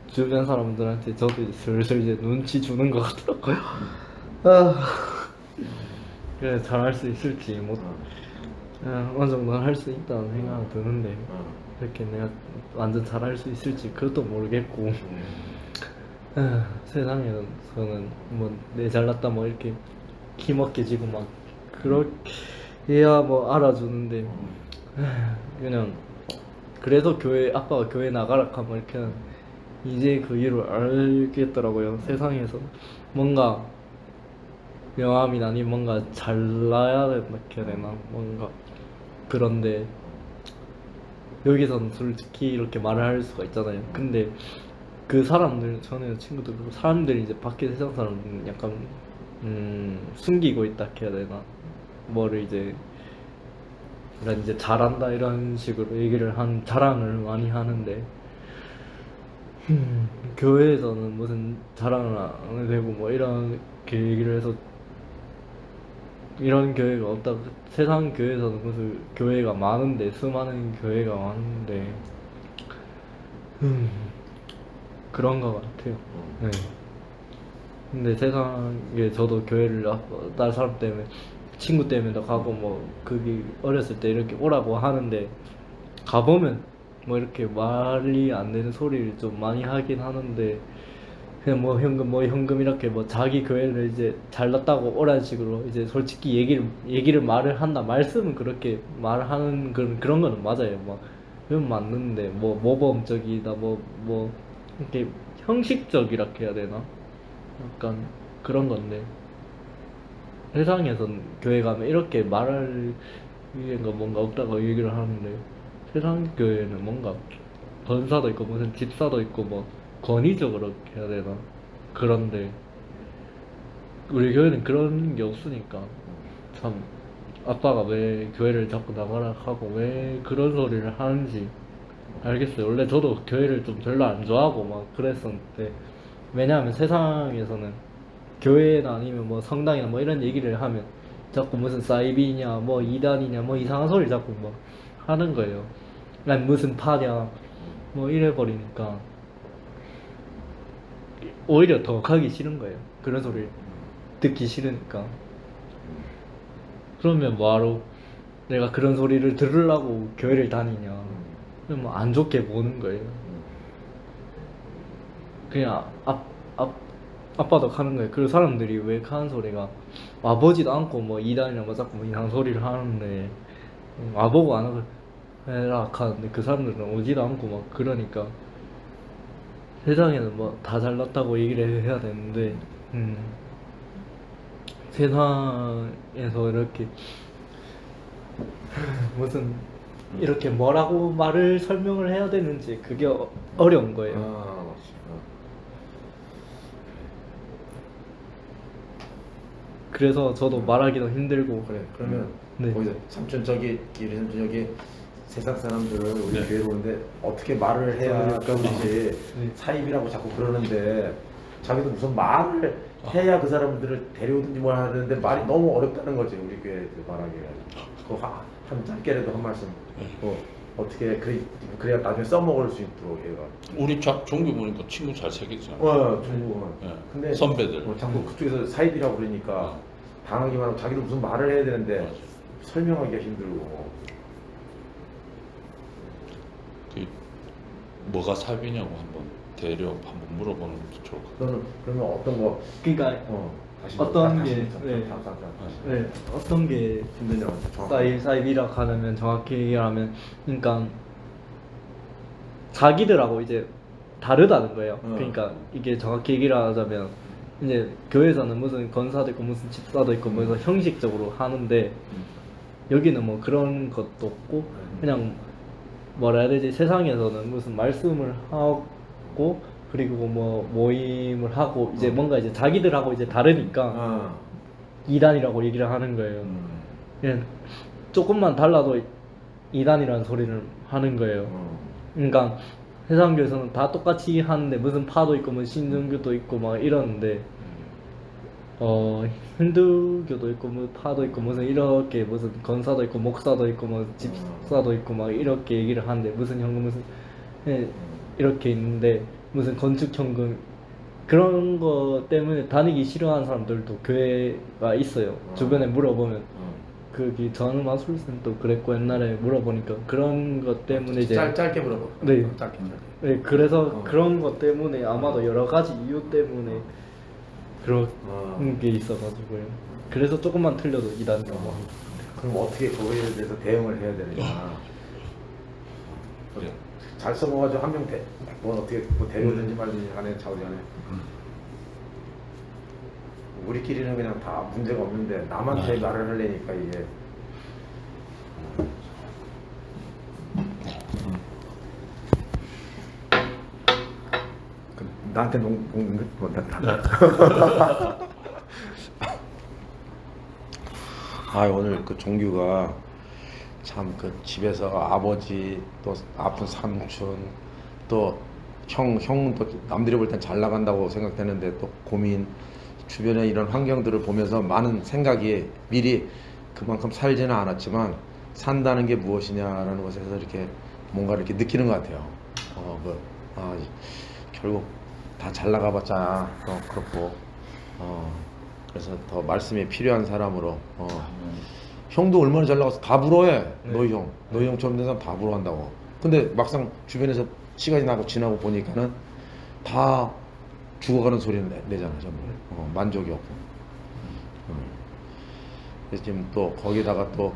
주변 사람들한테 저도 이제 슬슬 이제 눈치 주는 것 같더라고요. 그래 잘할 수 있을지 뭐 어느 정도는 할 수 있다는 생각은 드는데 그렇게 내가 완전 잘할 수 있을지 그것도 모르겠고 세상에서는 뭐 내 잘났다 뭐 이렇게 기먹게 지고 막 그렇게 해야 뭐 알아주는데 그냥 그래서 아빠가 교회 나가라 하면 이렇게 이제 그 이유를 알겠더라고요. 세상에서 뭔가 명함이나 아니면 뭔가 잘나야 된다 해야 되나 뭔가 그런데 여기서는 솔직히 이렇게 말을 할 수가 있잖아요. 근데 그 사람들, 저는 친구들, 사람들이 이제 밖에 세상 사람들은 약간 숨기고 있다 해야 되나 뭐를 이제 잘한다 이런 식으로 얘기를 자랑을 많이 하는데 교회에서는 무슨 자랑을 안 되고 뭐 이렇게 얘기를 해서 이런 교회가 없다. 세상 교회에서는 무슨 교회가 많은데, 수많은 교회가 많은데 그런 것 같아요. 네. 근데 세상에 저도 교회를 다른 사람 때문에 친구 때문에도 가고 뭐 거기 어렸을 때 이렇게 오라고 하는데 가보면 뭐 이렇게 말이 안 되는 소리를 좀 많이 하긴 하는데 그냥 뭐 현금 이렇게 뭐 자기 교회를 이제 잘났다고 오라는 식으로 이제 솔직히 얘기를 말을 한다. 말씀은 그렇게 말하는 그런 거는 맞아요. 뭐 그건 맞는데 뭐 모범적이다 뭐 이렇게 형식적이라 해야 되나? 약간 그런 건데 세상에선 교회 가면 이렇게 말할 위에가 뭔가 없다고 얘기를 하는데 세상 교회는 뭔가 권사도 있고 무슨 집사도 있고 뭐 권위적으로 해야 되나 그런데 우리 교회는 그런 게 없으니까 참 아빠가 왜 교회를 자꾸 나가라 하고 왜 그런 소리를 하는지 알겠어요. 원래 저도 교회를 좀 별로 안 좋아하고 막 그랬었는데 왜냐하면 세상에서는 교회나 아니면 뭐 성당이나 뭐 이런 얘기를 하면 자꾸 무슨 사이비냐 뭐 이단이냐 뭐 이상한 소리 자꾸 막 하는 거예요. 아니 무슨 파냐 뭐 이래 버리니까 오히려 더 가기 싫은 거예요. 그런 소리 듣기 싫으니까. 그러면 뭐하러 내가 그런 소리를 들으려고 교회를 다니냐 뭐 안 좋게 보는 거예요. 그냥 아빠도 하는 거예요. 그 사람들이 왜 하는 소리가 와보지도 않고 뭐 이단이나 뭐 자꾸 뭐 이상한 소리를 하는데 와보고 안 하고 해라 하는데 그 사람들은 오지도 않고 막 그러니까 세상에는 뭐 다 잘났다고 얘기를 해야 되는데 세상에서 이렇게 무슨 이렇게 뭐라고 말을 설명을 해야 되는지 그게 어려운 거예요. 맞지. 그래서 저도 말하기도 힘들고 그래. 그러면 네. 거기서 삼촌 저기 세상 사람들 우리 네. 교회로 오는데 어떻게 말을 해야 그러지 네. 사입이라고 자꾸 그러는데 자기도 무슨 말을 해야 그 사람들을 데려오든지 뭘 하는데 말이 너무 어렵다는 거지 우리 교회 말하기가. 그거 한 짧게라도 한 말씀. 어떻게 그래야 나중에 써먹을 수 있도록 얘가. 우리 종교 보니까 친구 잘 사귀잖아. 중국은. 예. 근데 선배들. 자꾸 그쪽에서 사입이라고 그러니까 당하기만 하고 자기도 무슨 말을 해야 되는데 맞아. 설명하기가 힘들고. 그 뭐가 사비냐고 한번 물어보는 것도 좋을 것 같아. 너는 그러면 어떤 거? 그러니까 다시 어떤 다시 게, 다시 네. 다시. 네, 어떤 게 힘들냐고 정확하게. 사이비라 하면 정확히 얘기하면 그러니까 자기들하고 이제 다르다는 거예요. 그러니까 이게 정확히 얘기를 하자면 이제 교회에서는 무슨 건사도 있고 무슨 집사도 있고 뭐 해서 형식적으로 하는데 여기는 뭐 그런 것도 없고 그냥 뭐라 해야 되지, 세상에서는 무슨 말씀을 하고 그리고 뭐 모임을 하고 이제 뭔가 이제 자기들하고 이제 다르니까 이단이라고 얘기를 하는 거예요. 그냥 조금만 달라도 이단이라는 소리를 하는 거예요. 그러니까 세상 교회에서는 다 똑같이 하는데 무슨 파도 있고 뭐 신등교도 있고 막 이러는데 힌두교도 있고 뭐 파도 있고 무슨 이렇게 무슨 건사도 있고 목사도 있고 뭐 집사도 있고 막 이렇게 얘기를 하는데 무슨 현금 무슨 이렇게 있는데 무슨 건축 현금 그런 거 때문에 다니기 싫어하는 사람들도 교회가 있어요. 주변에 물어보면 그기 저는 마술쌤도 그랬고 옛날에 물어보니까 그런 것 때문에 이제 짧게 물어봐. 네. 짧게. 네, 그래서 그런 것 때문에 아마도 여러 가지 이유 때문에 그런 게 있어가지고요. 그래서 조금만 틀려도 이단이라고 합니다. 그럼 어떻게 그거에 대해서 대응을 해야 되느냐? 그래. 잘 써먹어가지고 한 명 뭐 어떻게 뭐 데려오든지 말든지 간에 자우지간에 우리끼리는 그냥 다 문제가 없는데 남한테 말을 하려니까 이게 나한테 오늘 그 종규가 참 그 집에서 아버지 또 아픈 삼촌 또 형도 남들이 볼 땐 잘 나간다고 생각되는데 또 고민 주변에 이런 환경들을 보면서 많은 생각이 미리 그만큼 살지는 않았지만 산다는 게 무엇이냐라는 것에서 이렇게 뭔가 이렇게 느끼는 것 같아요. 결국 다 잘 나가봤자 그렇고 그래서 더 말씀이 필요한 사람으로 형도 얼마나 잘 나가서 다 부러워해. 너희 형처럼 된 사람 다 부러워한다고. 근데 막상 주변에서 시간이 지나고 보니까는 다 죽어가는 소리는 내잖아 전부. 만족이 없고. 그래서 지금 또 거기다가 또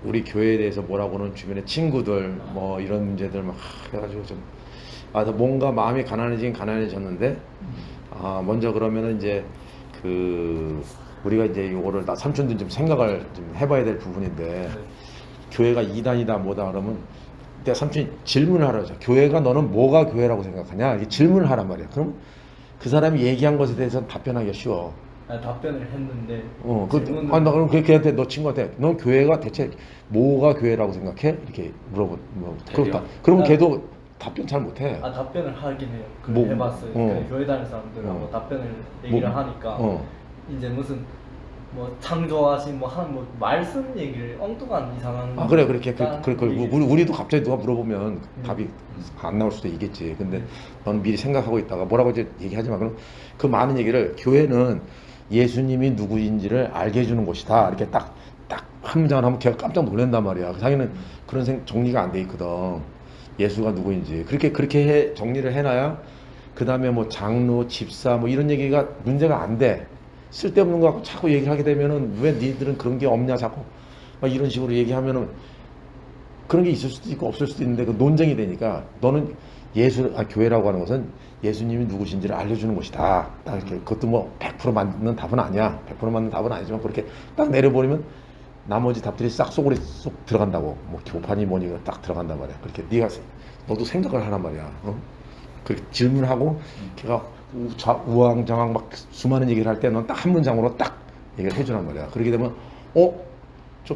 우리 교회에 대해서 뭐라고는 주변에 친구들 뭐 이런 문제들 막 해가지고 좀 뭔가 마음이 가난해졌는데 먼저 그러면은 이제 우리가 이제 요거를 삼촌들 좀 생각을 좀 해봐야 될 부분인데 교회가 이단이다 뭐다 그러면 내가 삼촌이 질문을 하라고 하죠. 교회가 너는 뭐가 교회라고 생각하냐? 이렇게 질문을 하란 말이야. 그럼 그 사람이 얘기한 것에 대해서 답변하기가 쉬워. 답변을 했는데 나 그럼 걔한테 너 친구한테 너 교회가 대체 뭐가 교회라고 생각해? 이렇게 그렇다. 그러면 걔도 답변 잘 못해. 답변을 하긴 해요. 뭐, 해봤어요. 교회 다니는 사람들하고 답변을 얘기를 하니까 이제 무슨 뭐 창조하신 뭐 하는 뭐 말씀 얘기를 엉뚱한 이상한 그래 우리도 갑자기 누가 물어보면 답이 안 나올 수도 있겠지. 근데 너는 미리 생각하고 있다가 뭐라고 이제 얘기하지 마. 그럼 그 많은 얘기를 교회는 예수님이 누구인지를 알게 해주는 곳이다. 이렇게 딱 한 문장을 하면 걔가 깜짝 놀란단 말이야. 자기는 그런 정리가 안 돼 있거든. 예수가 누구인지 그렇게 정리를 해놔야 그 다음에 뭐 장로, 집사 뭐 이런 얘기가 문제가 안 돼. 쓸데없는 거 갖고 자꾸 얘기를 하게 되면은 왜 니들은 그런 게 없냐 자꾸 막 이런 식으로 얘기하면은 그런 게 있을 수도 있고 없을 수도 있는데 그 논쟁이 되니까 너는 교회라고 하는 것은 예수님이 누구신지를 알려주는 것이다. 딱 이렇게 그것도 뭐 100% 맞는 답은 아니야. 100% 맞는 답은 아니지만 그렇게 딱 내려버리면 나머지 답들이 싹 속으로 쏙 들어간다고. 뭐 교판이 뭐니 딱 들어간단 말이야. 그렇게 너도 생각을 하란 말이야. 그렇게 질문하고 걔가 우왕좌왕 막 수많은 얘기를 할 때 넌 딱 한 문장으로 딱 얘기를 해주란 말이야. 그렇게 되면 저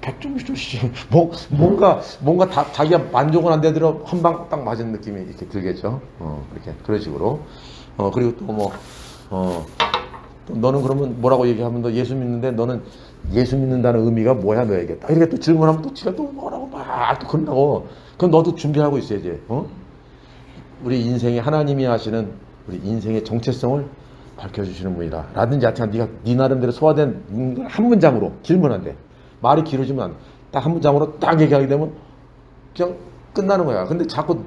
100점 주시지 뭔가 자기가 만족은 안 되더라도 한 방 딱 맞은 느낌이 이렇게 들겠죠. 그렇게 그런 식으로. 그리고 또 너는 그러면 뭐라고 얘기하면 너 예수 믿는데 너는 예수 믿는다는 의미가 뭐야 너에게? 딱 이렇게 또 질문하면 또 지가 또 뭐라고 막 또 그런다고. 그럼 너도 준비하고 있어야지. 우리 인생에 하나님이 하시는 우리 인생의 정체성을 밝혀주시는 분이다. 라든지 하여튼 네가 네 나름대로 소화된 한 문장으로 질문한대. 말이 길어지면 딱 한 문장으로 딱 얘기하게 되면 그냥 끝나는 거야. 근데 자꾸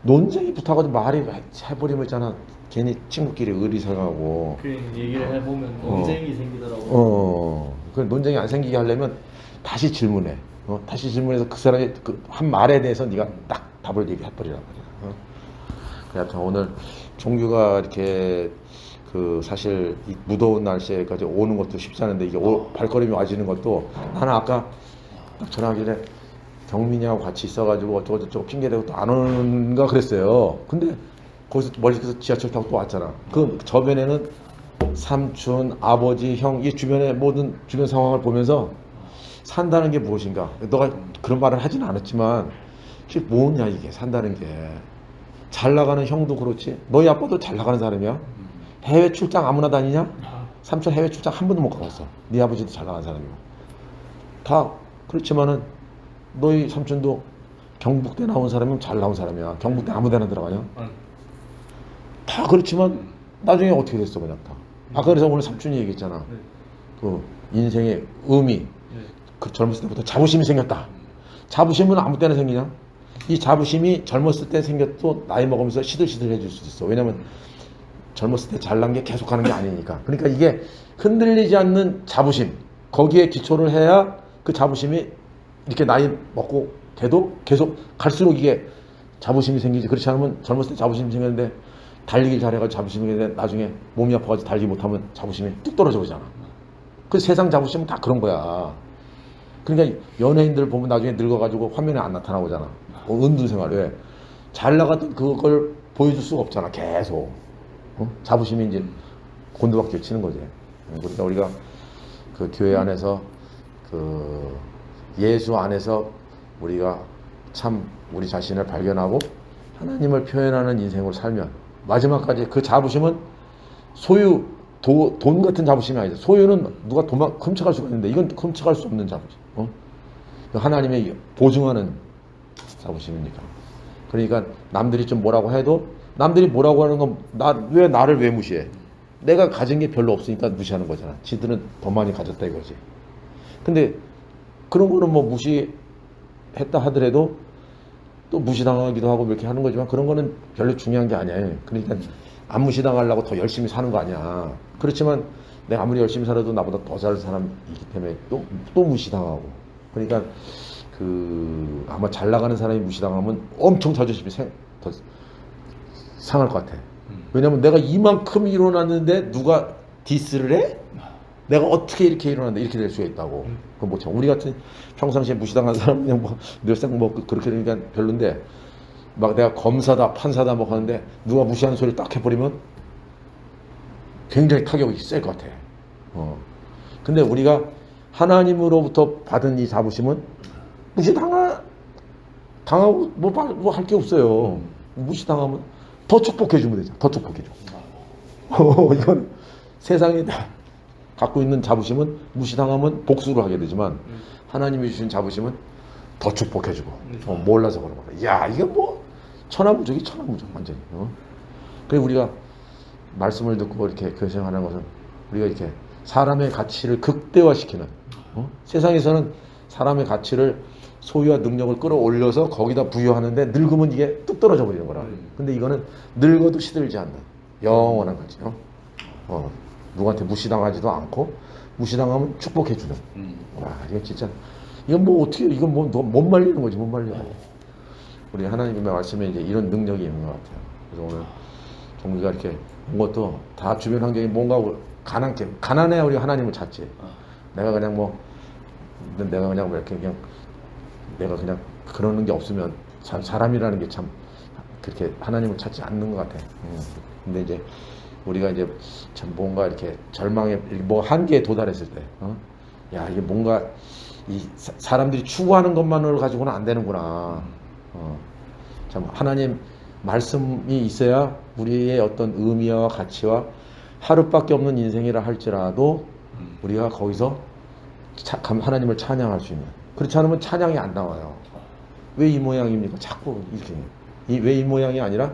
논쟁이 붙어가지고 말이 해버리면 있잖아. 괜히 친구끼리 의리상하고. 그 얘기를 해보면 논쟁이 생기더라고. 그 논쟁이 안 생기게 하려면 다시 질문해. 다시 질문해서 그 사람이 그 한 말에 대해서 네가 딱 답을 얘기해버리란 말이야. 그래서 오늘 종규가 이렇게 사실 이 무더운 날씨에까지 오는 것도 쉽지 않은데 이게 발걸음이 와지는 것도 나는 아까 딱 전화하길래 경민이하고 같이 있어가지고 어쩌고저쩌고 핑계대고 또 안 오는가 그랬어요. 근데 거기서 멀리서 지하철 타고 또 왔잖아. 그 저변에는 삼촌, 아버지, 형 이 주변의 모든 주변 상황을 보면서 산다는 게 무엇인가. 너가 그런 말을 하진 않았지만 이게 뭐냐 이게 산다는 게. 잘 나가는 형도 그렇지. 너희 아빠도 잘 나가는 사람이야. 해외 출장 아무나 다니냐? 삼촌 해외 출장 한 번도 못 가봤어. 네 아버지도 잘 나가는 사람이고. 다 그렇지만은 너희 삼촌도 경북대 나온 사람이면 잘 나온 사람이야. 경북대 아무 데나 들어가냐? 다 그렇지만 나중에 어떻게 됐어 그냥 다. 아까 그래서 오늘 삼촌이 얘기했잖아. 그 인생의 의미. 그 젊었을 때부터 자부심이 생겼다. 자부심은 아무 때나 생기냐? 이 자부심이 젊었을 때 생겼도 나이 먹으면서 시들시들해질 수도 있어. 왜냐면 젊었을 때 잘난 게 계속 가는 게 아니니까. 그러니까 이게 흔들리지 않는 자부심, 거기에 기초를 해야 그 자부심이 이렇게 나이 먹고 돼도 계속 갈수록 이게 자부심이 생기지. 그렇지 않으면 젊었을 때 자부심이 생겼는데 달리기 잘해가지고 자부심이 생겼는데 나중에 몸이 아파가지고 달리기 못하면 자부심이 뚝 떨어져 버리잖아. 그 세상 자부심은 다 그런 거야. 그러니까 연예인들 보면 나중에 늙어가지고 화면에 안 나타나오잖아. 은둔생활. 왜? 잘 나갔던 그걸 보여줄 수가 없잖아. 계속. 자부심이 이제 곤두박질 치는 거지. 그러니까 우리가 그 교회 안에서 그 예수 안에서 우리가 참 우리 자신을 발견하고 하나님을 표현하는 인생으로 살면 마지막까지 그 자부심은 소유 돈 같은 자부심이 아니다. 소유는 누가 훔쳐갈 수가 있는데 이건 훔쳐갈 수 없는 자부심. 하나님의 보증하는 자부심이니까. 그러니까 남들이 좀 뭐라고 해도 남들이 뭐라고 하는 건 왜 나를 왜 무시해? 내가 가진 게 별로 없으니까 무시하는 거잖아. 지들은 더 많이 가졌다 이거지. 근데 그런 거는 뭐 무시했다 하더라도 또 무시당하기도 하고 이렇게 하는 거지만 그런 거는 별로 중요한 게 아니야. 그러니까 안 무시당하려고 더 열심히 사는 거 아니야. 그렇지만 내가 아무리 열심히 살아도 나보다 더 잘 사람이기 때문에 또 무시당하고. 그러니까 아마 잘 나가는 사람이 무시당하면 엄청 자존심이 더 상할 것 같아. 왜냐면 내가 이만큼 일어났는데 누가 디스를 해? 내가 어떻게 이렇게 일어났는데 이렇게 될 수가 있다고. 그건 못 참. 우리 같은 평상시에 무시당한 사람 그냥 뭐 늘상 뭐 그렇게 되니까 별론데 막 내가 검사다 판사다 뭐 하는데 누가 무시하는 소리를 딱 해버리면 굉장히 타격이 셀 것 같아. 근데 우리가 하나님으로부터 받은 이 자부심은 당하고 뭐 할 게 없어요. 무시당하면 더 축복해주면 되죠. 더 축복해줘. 이건 세상에 다 갖고 있는 자부심은 무시당하면 복수를 하게 되지만 하나님이 주신 자부심은 더 축복해주고 몰라서 그런 거야. 야 이게 뭐 천하무적이 천하무적 완전히. 그래서 우리가 말씀을 듣고 이렇게 교생하는 것은 우리가 이렇게 사람의 가치를 극대화시키는 세상에서는 사람의 가치를 소유와 능력을 끌어올려서 거기다 부여하는데 늙으면 이게 뚝 떨어져 버리는 거라. 근데 이거는 늙어도 시들지 않는 영원한 가치. 누구한테 무시당하지도 않고 무시당하면 축복해주는. 와, 이거 진짜 이건 뭐 어떻게 이건 뭐 못 말리는 거지 못 말려. 우리 하나님의 말씀에 이제 이런 능력이 있는 것 같아요. 그래서 오늘 종기가 이렇게 온 것도 다 주변 환경이 뭔가 가난해야 우리 하나님을 찾지. 내가 그냥 뭐 내가 그냥 뭐 이렇게 그냥 내가 그냥 그러는 게 없으면 사람이라는 게 참 그렇게 하나님을 찾지 않는 것 같아. 근데 이제 우리가 이제 참 뭔가 이렇게 절망에 뭐 한계에 도달했을 때, 야 이게 뭔가 이 사람들이 추구하는 것만으로 가지고는 안 되는구나. 참 하나님 말씀이 있어야 우리의 어떤 의미와 가치와 하루밖에 없는 인생이라 할지라도 우리가 거기서 하나님을 찬양할 수 있는. 그렇지 않으면 찬양이 안 나와요. 왜 이 모양입니까? 자꾸 이렇게 왜 이 모양이 아니라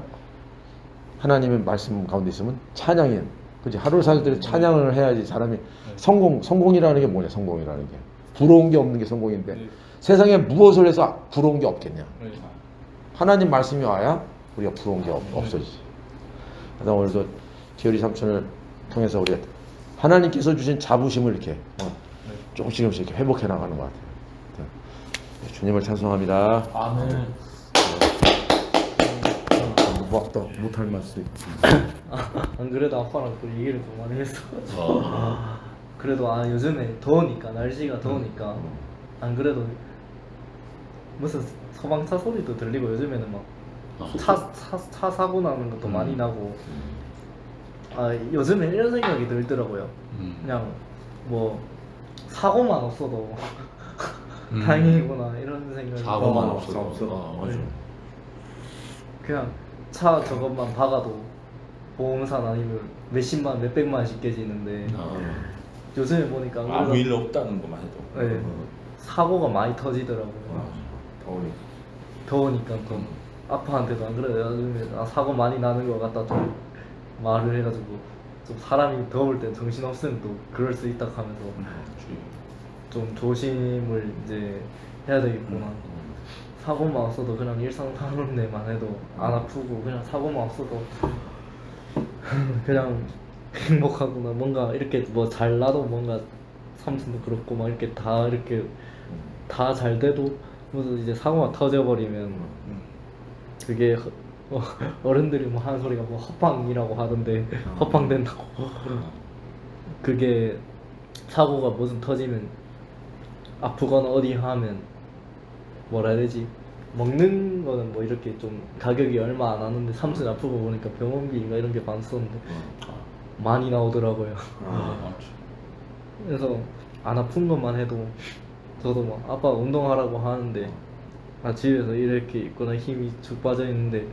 하나님의 말씀 가운데 있으면 찬양이. 그렇지. 하루를 살 때 찬양을 해야지 사람이 성공이라는 게 뭐냐? 성공이라는 게 부러운 게 없는 게 성공인데 세상에 무엇을 해서 부러운 게 없겠냐? 하나님 말씀이 와야 우리가 부러운 게 없어지지. 그래서 오늘도 기열이 삼촌을 통해서 우리가 하나님께서 주신 자부심을 이렇게 조금씩 이렇게 회복해 나가는 것 같아요. 주님을 찬송합니다. 아멘. 또 못할 말수 있지. 안 그래도 아빠랑 또 얘기를 좀 많이 했어. 그래도 요즘에 더우니까 날씨가 더우니까 안 그래도 무슨 소방차 소리도 들리고 요즘에는 막 차 사고 나는 것도 많이 나고 요즘에 이런 생각이 들더라고요. 그냥 뭐 사고만 없어도 다행이구나 이런 생각이. 사고만 없어. 네. 그냥 차 저것만 박아도 보험산 아니면 몇십만 몇백만씩 깨지는데 요즘에 보니까 안 아무 그래도 일 없다는 것만 해도. 네, 사고가 많이 터지더라고요. 더우니까 또 아빠한테도 안 그래도 요즘에 사고 많이 나는 것 같다 좀 말을 해가지고 좀 사람이 더울 때 정신 없으면 또 그럴 수 있다 하면서 좀 조심을 이제 해야 되겠구나. 사고만 없어도 그냥 일상 사는 데만 해도 안 아프고 그냥 사고만 없어도 그냥 행복하구나. 뭔가 이렇게 뭐 잘 나도 뭔가 삼촌도 그렇고 막 이렇게 다 잘 돼도 무슨 이제 사고가 터져버리면 그게 어른들이 뭐 하는 소리가 뭐 헛방이라고 하던데 헛방된다고. 그게 사고가 무슨 터지면 아프거나 어디 하면 뭐라 해야 되지? 먹는 거는 뭐 이렇게 좀 가격이 얼마 안 하는데 삼촌 아프고 보니까 병원비가 이런 게 많았었는데 많이 나오더라고요. 그래서 안 아픈 것만 해도 저도 막 아빠 운동하라고 하는데 집에서 이렇게 있거나 힘이 쭉 빠져 있는데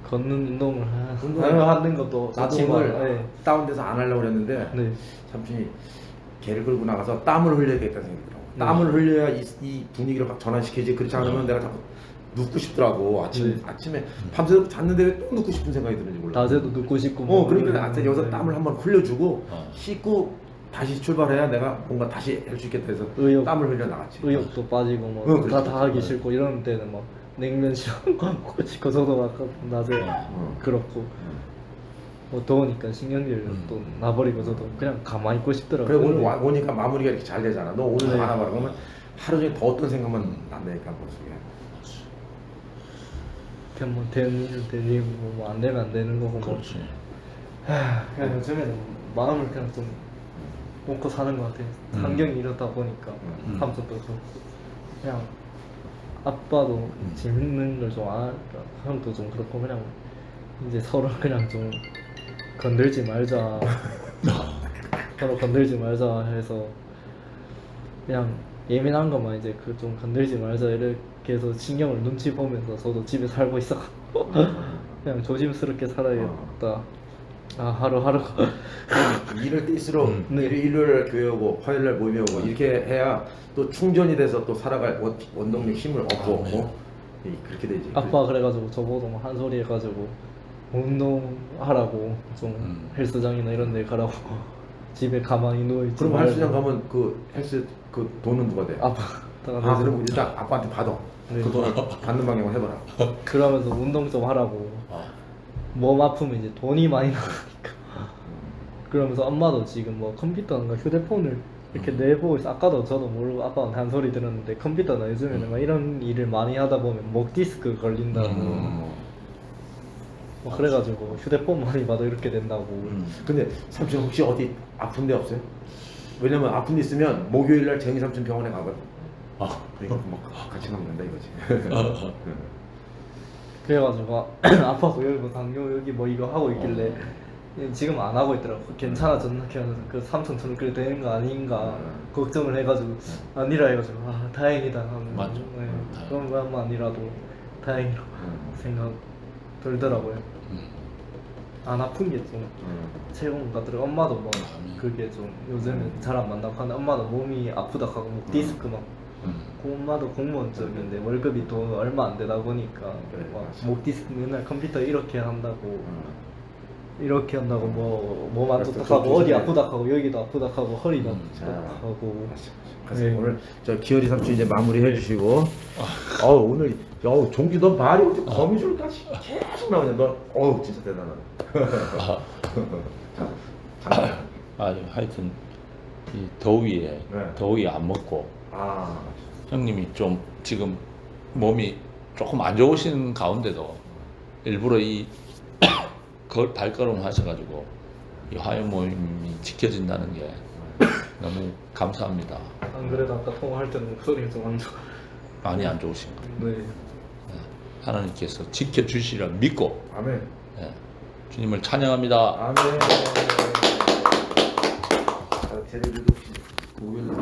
걷는 운동을 하는 것도 나도 오늘 다운돼서 안 하려고 그랬는데 네. 삼촌이 개를 끌고 나가서 땀을 흘려야겠다 생각더라고. 땀을 흘려야 이 분위기를 막 전환시키지. 그렇지 않으면 내가 자꾸 눕고 싶더라고. 아침에 밤새도록 잤는데 왜 또 눕고 싶은 생각이 드는지 몰라. 낮에도 눕고 싶고 그러니까 나한테 여기서 땀을 한번 흘려주고 씻고 다시 출발해야 내가 뭔가 다시 할 수 있겠다 해서 땀을 흘려 나갔지. 의욕도 빠지고 뭐 다 하기 싫고 이런 때는 막 냉면 싫어하고 먹고 싶고 저도 아까 낮에 그렇고 뭐 더우니까 신경질도 나버리고 저도 그냥 가만히 있고 싶더라고요. 그래 오늘 오니까 마무리가 이렇게 잘 되잖아. 너 오늘 안 와봐 그러면 하루 종일 더 어떤 생각만 난다니까 머릿속에. 그냥 뭐 되는 일 되고 뭐 안 되면 안 되는 거고 뭐. 그냥 요즘에는 마음을 그냥 좀 먹고 사는 것 같아요. 환경이 이렇다 보니까 삼촌도 그렇고 그냥 아빠도 재밌는 걸 좋아하니까 형도 좀 그렇고 그냥 이제 서로 그냥 좀 건들지 말자 서로 건들지 말자 해서 그냥 예민한 것만 이제 그 좀 건들지 말자 이렇게 해서 신경을 눈치 보면서 저도 집에 살고 있어 그냥 조심스럽게 살아야겠다. 하루하루가 일을 뛸수록 일요일 교회 오고 화요일날 모임에 오고 이렇게 해야 또 충전이 돼서 또 살아갈 원동력 힘을 얻고 그렇게 되지. 아빠 그래가지고 저보고 뭐 한 소리 해가지고 운동하라고 좀 헬스장이나 이런 데 가라고 집에 가만히 누워있지 그럼 말고. 헬스장 가면 그 헬스 그 돈은 누가 돼? 아빠가 아 그럼 일단 아빠한테 받아. 네. 그 돈을 받는 방향으로 해봐라. 그러면서 운동 좀 하라고. 아, 몸 아프면 이제 돈이 많이 나가니까. 그러면서 엄마도 지금 뭐 컴퓨터인가 휴대폰을 이렇게 내보고 있어. 아까도 저도 모르고 아빠한테 한 소리 들었는데 컴퓨터나 요즘에는 막 이런 일을 많이 하다 보면 목 디스크 걸린다고. 뭐 그래가지고 휴대폰 많이 봐도 이렇게 된다고. 근데 삼촌 혹시 어디 아픈 데 없어요? 왜냐면 아픈 데 있으면 목요일 날 쟁이 삼촌 병원에 가거든. 아, 그러니까 뭐 같이 가면 된다 이거지. 그래가지고 아파서 여기 뭐 당뇨 여기 뭐 이거 하고 있길래 지금 안 하고 있더라고. 괜찮아졌나 하면서 그 삼촌처럼 그래 되는 거 아닌가 걱정을 해가지고 아니라 해가지고 아 다행이다 하면 맞죠. 네, 그런 것만이라도 다행이라고 생각 들더라고요. 안 아픈 게 좀 최고인 것 같더라고. 엄마도 뭐 그게 좀 요즘은 잘 안 만나고 하는데 엄마도 몸이 아프다 하고 뭐 디스크 막 그 엄마도 공무원 쪽인데 월급이 또 얼마 안 되다 보니까 그래, 막 맞아. 목 디스크 맨날 컴퓨터 이렇게 한다고 이렇게 한다고 뭐 몸 안 좋다 그래서 하고 어디 조심해. 아프다 하고 여기도 아프다 하고 허리도 자. 아프다 하고 그래서 네. 오늘 저 기어리 삼촌 이제 마무리 해주시고. 오늘 종기 너 말이 어떻게 거미줄까지 계속 나오냐 너. 진짜 대단하다. 자, 하여튼 이 더위에 네. 더위 안 먹고 형님이 좀 지금 몸이 조금 안 좋으신 가운데도 일부러 이 발걸음을 하셔가지고 이 화요 모임이 지켜진다는 게 너무 감사합니다. 안 그래도 아까 통화할 때는 목소리가 좀 안 좋아. 많이 안 좋으신 거. 네. 하나님께서 지켜주시리라 믿고 아멘. 주님을 찬양합니다. 아멘. 제대로 목요일 날